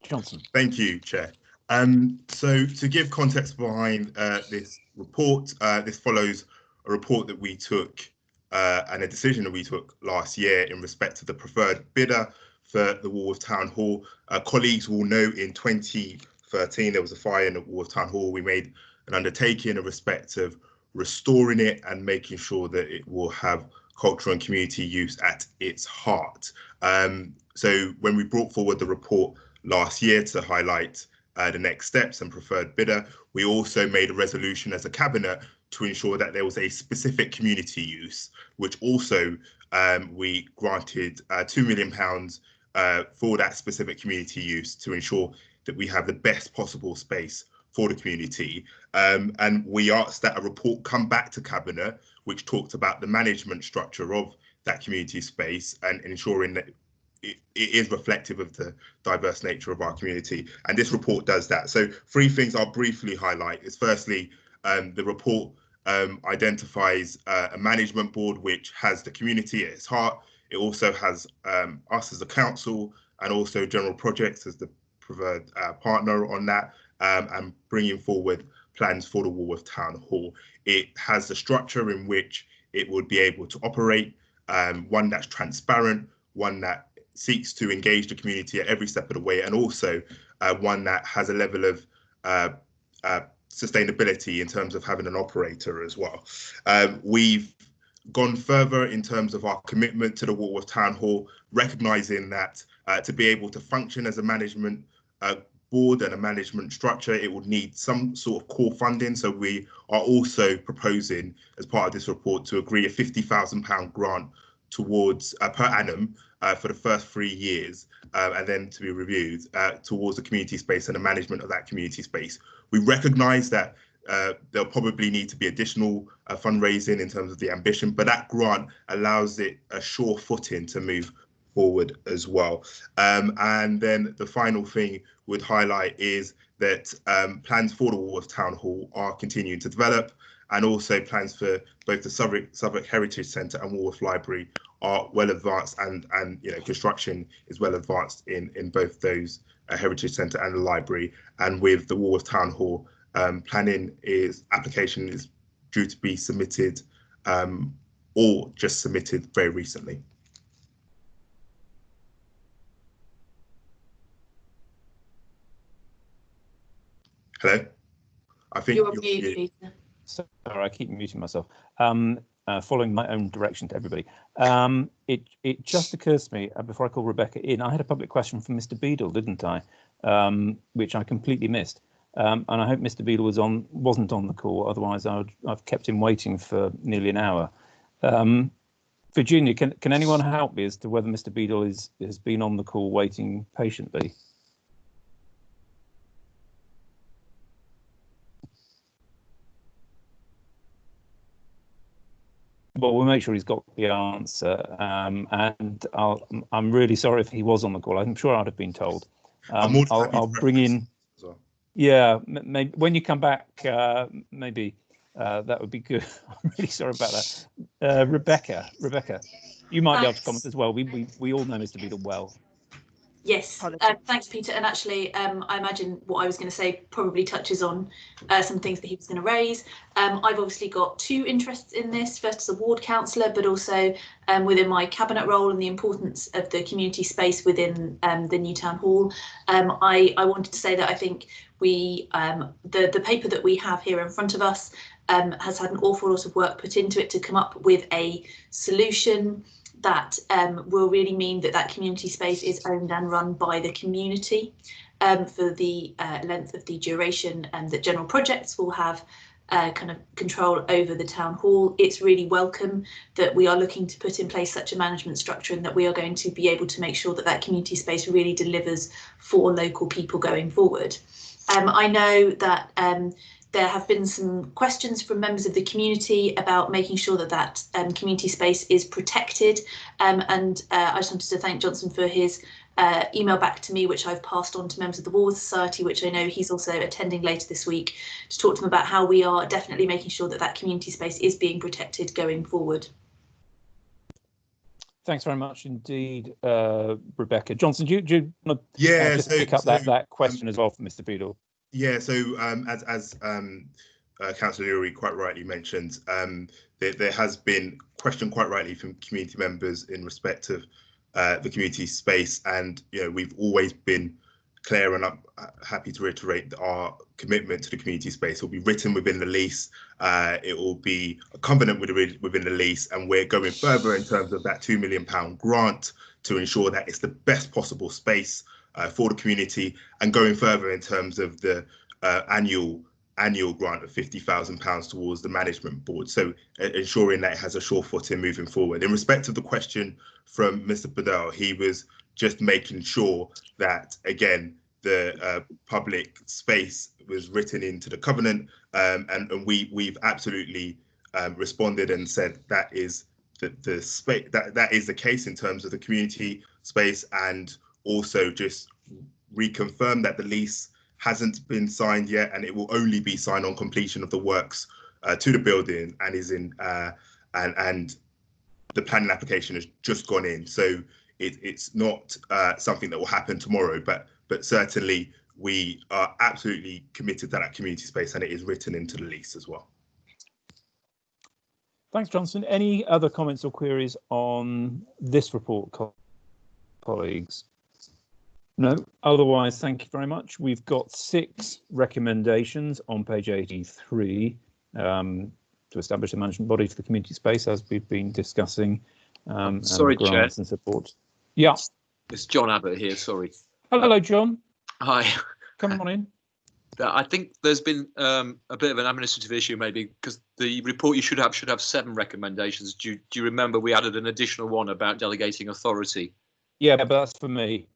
Johnson. Thank you, Chair. So to give context behind this report, this follows a report that we took and a decision that we took last year in respect to the preferred bidder for the Walworth Town Hall. Colleagues will know in 2013 there was a fire in the Walworth Town Hall. We made an undertaking in respect of restoring it and making sure that it will have cultural and community use at its heart. So when we brought forward the report last year to highlight the next steps and preferred bidder, we also made a resolution as a cabinet to ensure that there was a specific community use, which also we granted £2 million for that specific community use to ensure that we have the best possible space for the community. And we asked that a report come back to Cabinet, which talked about the management structure of that community space and ensuring that it is reflective of the diverse nature of our community. And this report does that. So 3 things I'll briefly highlight is firstly, the report identifies a management board which has the community at its heart. It also has us as a council and also General Projects as the preferred partner on that, and bringing forward plans for the Walworth Town Hall. It has the structure in which it would be able to operate, one that's transparent, one that seeks to engage the community at every step of the way, and also one that has a level of sustainability in terms of having an operator as well. We've gone further in terms of our commitment to the Walworth Town Hall, recognising that to be able to function as a management board and a management structure, it would need some sort of core funding. So we are also proposing, as part of this report, to agree a £50,000 grant towards per annum for the first 3 years, and then to be reviewed towards the community space and the management of that community space. We recognise that there'll probably need to be additional fundraising in terms of the ambition, but that grant allows it a sure footing to move forward as well. And then the final thing we'd highlight is that plans for the Walworth Town Hall are continuing to develop, and also plans for both the Southwark Heritage Centre and Walworth Library are well advanced, and construction is well advanced in both those Heritage Centre and the library. And with the Walworth Town Hall, application is due to be submitted or just submitted very recently. Hello? I think you're muted, Peter. Sorry, I keep muting myself. Following my own direction to everybody. It just occurs to me before I call Rebecca in, I had a public question from Mr. Beadle, didn't I? Which I completely missed. And I hope Mr. Beadle wasn't on the call. Otherwise, I've kept him waiting for nearly an hour. Virginia, can anyone help me as to whether Mr. Beadle has been on the call waiting patiently? Well, we'll make sure he's got the answer, and I'm really sorry if he was on the call. I'm sure I'd have been told. I'll bring in. Well. Yeah, maybe when you come back, maybe that would be good. I'm really sorry about that. Rebecca, you might be able to comment as well. We all know Mr. Beadle well. Yes, thanks, Peter. And actually, I imagine what I was going to say probably touches on some things that he was going to raise. I've obviously got 2 interests in this, first as a ward councillor, but also within my cabinet role and the importance of the community space within the new town hall. I wanted to say that I think the paper that we have here in front of us has had an awful lot of work put into it to come up with a solution that will really mean that community space is owned and run by the community for the length of the duration, and that General Projects will have kind of control over the town hall. It's really welcome that we are looking to put in place such a management structure, and that we are going to be able to make sure that community space really delivers for local people going forward. I know that there have been some questions from members of the community about making sure that community space is protected, and I just wanted to thank Johnson for his email back to me, which I've passed on to members of the Walworth Society, which I know he's also attending later this week, to talk to them about how we are definitely making sure that community space is being protected going forward. Thanks very much indeed, Rebecca. Johnson, do you want to just pick up that question as well from Mr. Beadle? Yeah, so as Councillor Leary quite rightly mentioned, there has been question quite rightly from community members in respect of the community space, and we've always been clear, and I'm happy to reiterate that our commitment to the community space will be written within the lease. It will be a covenant within the lease, and we're going further in terms of that £2 million grant to ensure that it's the best possible space for the community, and going further in terms of the annual annual grant of £50,000 towards the management board, so ensuring that it has a sure footing moving forward. In respect of the question from Mr. Bedell, he was just making sure that, again, the public space was written into the covenant, and we've absolutely responded and said that is the space, that is the case in terms of the community space, and also just reconfirm that the lease hasn't been signed yet, and it will only be signed on completion of the works to the building, and is in and the planning application has just gone in, so it's not something that will happen tomorrow, but certainly we are absolutely committed to that community space, and it is written into the lease as well. Thanks, Johnson. Any other comments or queries on this report, colleagues? No, otherwise, thank you very much. We've got 6 recommendations on page 83 to establish a management body for the community space, as we've been discussing. Sorry, and grants Chair. and support. Yeah. It's John Abbott here, sorry. Hello, John. Hi. Come on in. I think there's been a bit of an administrative issue, maybe, because the report you should have 7 recommendations. Do you remember we added an additional one about delegating authority? Yeah, but that's for me.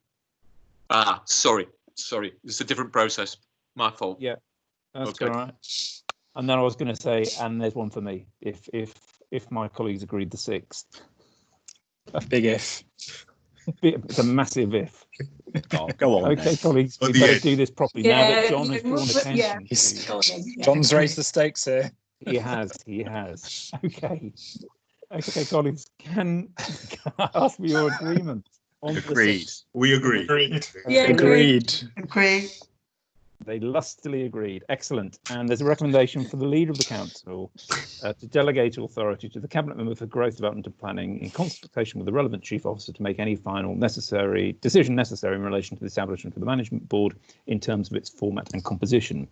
Ah, sorry. It's a different process. My fault. Yeah, that's okay. All right. And then I was going to say, and there's one for me, if my colleagues agreed the 6th. A big if. It's a massive if. Oh, go on. Okay, colleagues, we better do this properly now that John has drawn attention. John's raised the stakes here. He has. Okay, colleagues, can I ask for your agreement? Agreed. We agree. Agreed. Yeah, agreed. Agreed. They lustily agreed. Excellent. And there's a recommendation for the leader of the council to delegate authority to the cabinet member for growth, development and planning in consultation with the relevant chief officer to make any final decision necessary in relation to the establishment of the management board in terms of its format and composition.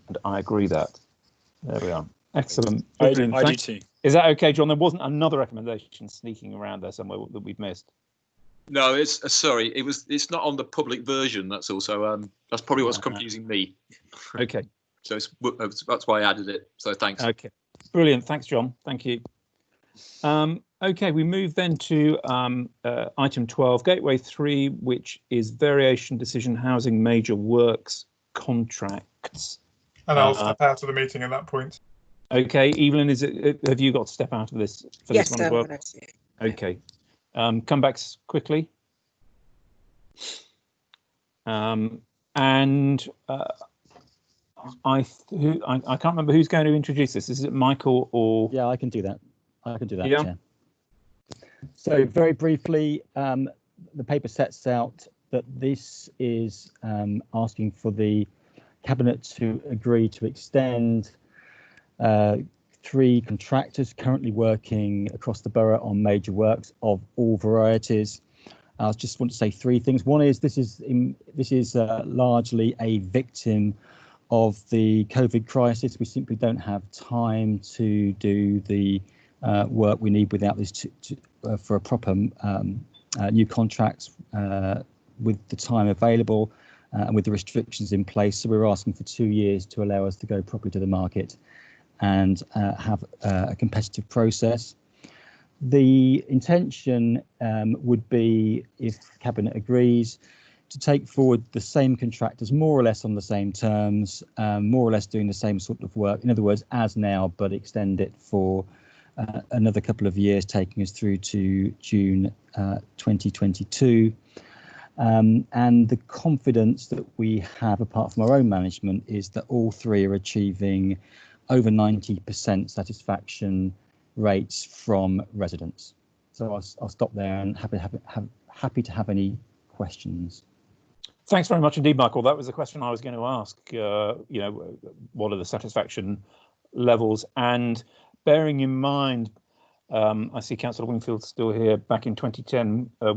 And I agree that. There we are. Excellent. I do too. Is that okay, John? There wasn't another recommendation sneaking around there somewhere that we've missed. No, it's sorry. It's not on the public version. That's also that's probably what's confusing me. Okay. So that's why I added it. So thanks. Okay. Brilliant. Thanks, John. Thank you. Okay, we move then to item 12, Gateway 3, which is variation decision housing major works contracts. And I'll step out of the meeting at that point. Okay, Evelyn, have you got to step out of this for Yes, this one as well? Okay. Come back quickly. I can't remember who's going to introduce this. Is it Michael or? Yeah, I can do that. Yeah. Chair. So very briefly, the paper sets out that this is asking for the Cabinet to agree to extend 3 contractors currently working across the borough on major works of all varieties. I just want to say 3 things. One is this is largely a victim of the COVID crisis. We simply don't have time to do the work we need without this for a proper new contracts with the time available and with the restrictions in place. So we're asking for 2 years to allow us to go properly to the market and have a competitive process. The intention would be, if Cabinet agrees, to take forward the same contractors more or less on the same terms, more or less doing the same sort of work, in other words, as now, but extend it for another couple of years, taking us through to June 2022. And the confidence that we have, apart from our own management, is that all 3 are achieving over 90% satisfaction rates from residents. So I'll stop there and happy to have any questions. Thanks very much indeed, Michael. That was the question I was going to ask. What are the satisfaction levels? And bearing in mind, I see Councilor Wingfield still here. Back in 2010, I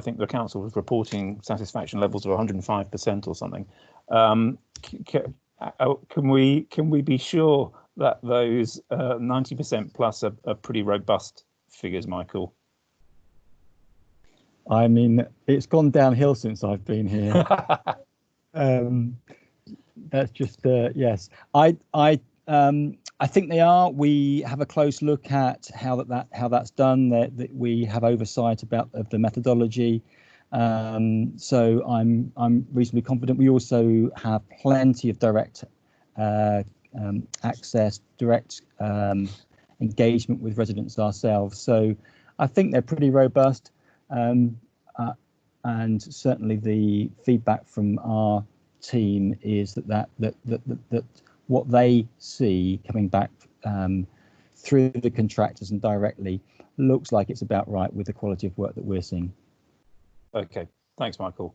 think the council was reporting satisfaction levels of 105% or something. Can we be sure that those 90% plus are pretty robust figures, Michael? I mean, it's gone downhill since I've been here. That's just yes. I think they are. We have a close look at how that's done. That we have oversight of the methodology. So I'm reasonably confident. We also have plenty of direct access, direct engagement with residents ourselves. So I think they're pretty robust, and certainly the feedback from our team is that what they see coming back through the contractors and directly looks like it's about right with the quality of work that we're seeing. Okay, thanks, Michael.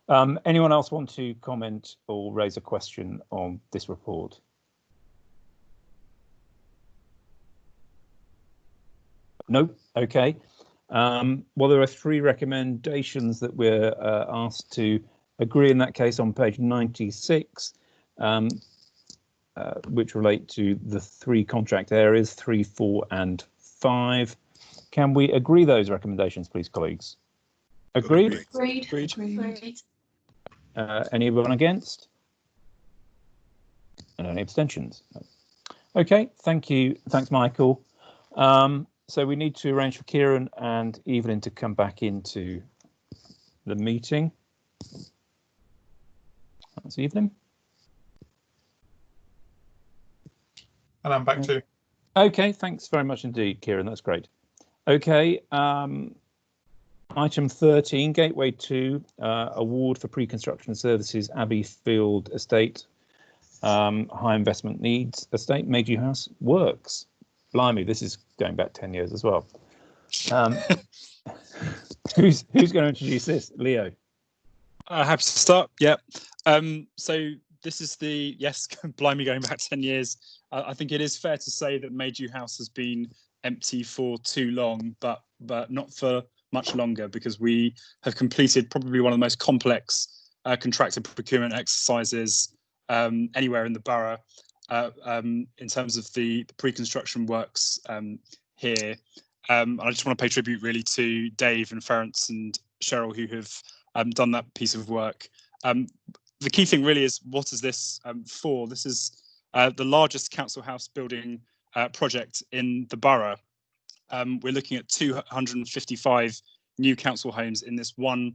Anyone else want to comment or raise a question on this report? No? Okay. Well, there are 3 recommendations that we're asked to agree in that case on page 96, which relate to the 3 contract areas, 3, 4 and 5. Can we agree those recommendations, please, colleagues? Agreed? Agreed. Anyone against? And any abstentions? No. Okay, thank you. Thanks, Michael. So we need to arrange for Kieran and Evelyn to come back into the meeting. That's Evelyn. And I'm back too. Okay, thanks very much indeed, Kieran. That's great. Okay, item 13, Gateway 2, award for pre-construction services, Abbeyfield Estate, high investment needs estate, Maydew House Works. Blimey, this is going back 10 years as well. Who's going to introduce this? Leo. Happy to start. Yeah. So this is the, yes, blimey, going back 10 years. I think it is fair to say that Maydew House has been empty for too long, but not for much longer, because we have completed probably one of the most complex contractor procurement exercises anywhere in the borough. In terms of the pre-construction works here. I just want to pay tribute really to Dave and Ference and Cheryl, who have done that piece of work. The key thing really is, what is this for? This is the largest council house building project in the borough. We're looking at 255 new council homes in this one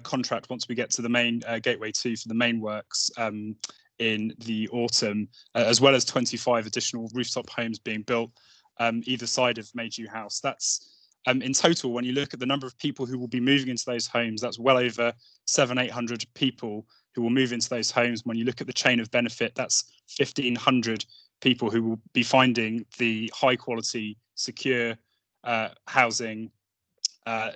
contract once we get to the main Gateway 2 for the main works in the autumn, as well as 25 additional rooftop homes being built either side of Maydew House. That's in total, when you look at the number of people who will be moving into those homes, that's well over 700-800 people who will move into those homes. When you look at the chain of benefit, that's 1,500 people who will be finding the high quality, secure housing,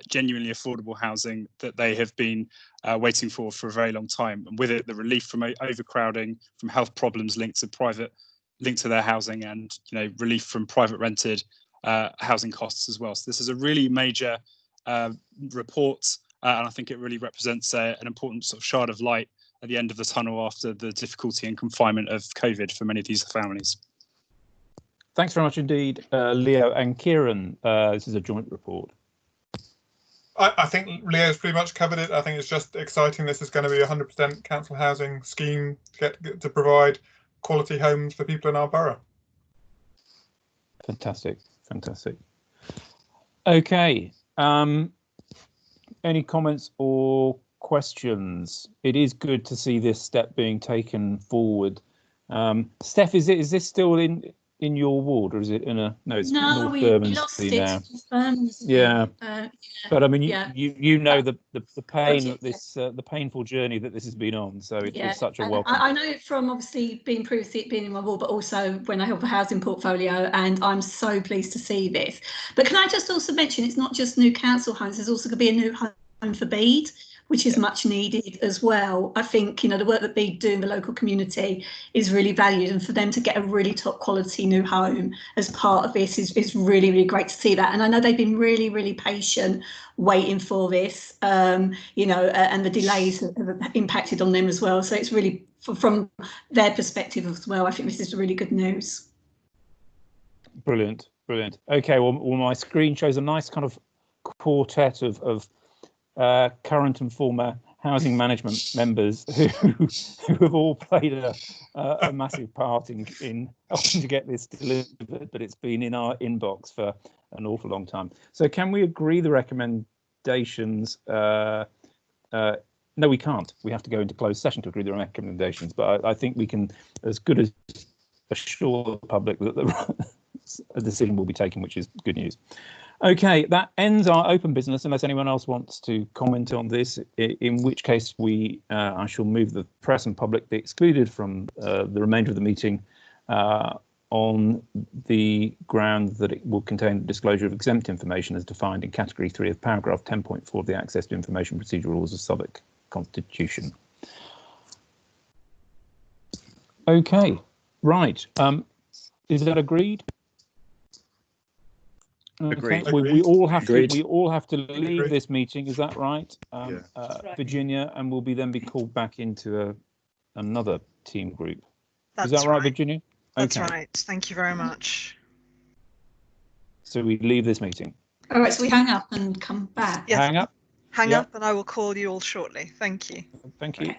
genuinely affordable housing that they have been waiting for a very long time. And with it, the relief from overcrowding, from health problems linked to their housing, and relief from private rented housing costs as well. So this is a really major report, and I think it really represents an important sort of shard of light at the end of the tunnel after the difficulty and confinement of COVID for many of these families. Thanks very much indeed, Leo and Kieran. This is a joint report. I think Leo's pretty much covered it. I think it's just exciting. This is going to be 100% council housing scheme to provide quality homes for people in our borough. Fantastic, fantastic. Okay, any comments or questions? It is good to see this step being taken forward. Steph, is this still in your ward, or is it in a it's North Bermondsey now? Yeah. But I mean, you know the pain that this the painful journey that this has been on, so it's such a welcome. I know it from obviously being previously being in my ward, but also when I help a housing portfolio, and I'm so pleased to see this. But can I just also mention, it's not just new council homes, there's also going to be a new home for Bede, which is much needed as well. I think, the work that Bede do in the local community is really valued, and for them to get a really top quality new home as part of this is really, really great to see that. And I know they've been really, really patient waiting for this, and the delays have impacted on them as well. So it's really, from their perspective as well, I think this is really good news. Brilliant, brilliant. Okay, well my screen shows a nice kind of quartet of current and former housing management members who have all played a massive part in helping to get this delivered, but it's been in our inbox for an awful long time. So can we agree the recommendations? No, we can't. We have to go into closed session to agree the recommendations, but I think we can as good as assure the public that a decision will be taken, which is good news. Okay, that ends our open business unless anyone else wants to comment on this, in which case I shall move the press and public be excluded from the remainder of the meeting on the ground that it will contain the disclosure of exempt information as defined in category 3 of paragraph 10.4 of the Access to Information Procedure Rules of Southwark Constitution. Okay, right. Is that agreed? Okay. We all have to leave this meeting. Is that right, Virginia? And we'll then be called back into another team group. Is that right, Virginia? That's right. Thank you very much. So we leave this meeting. All right. So we hang up and come back. Yes. Hang up. Hang up, and I will call you all shortly. Thank you. Thank you.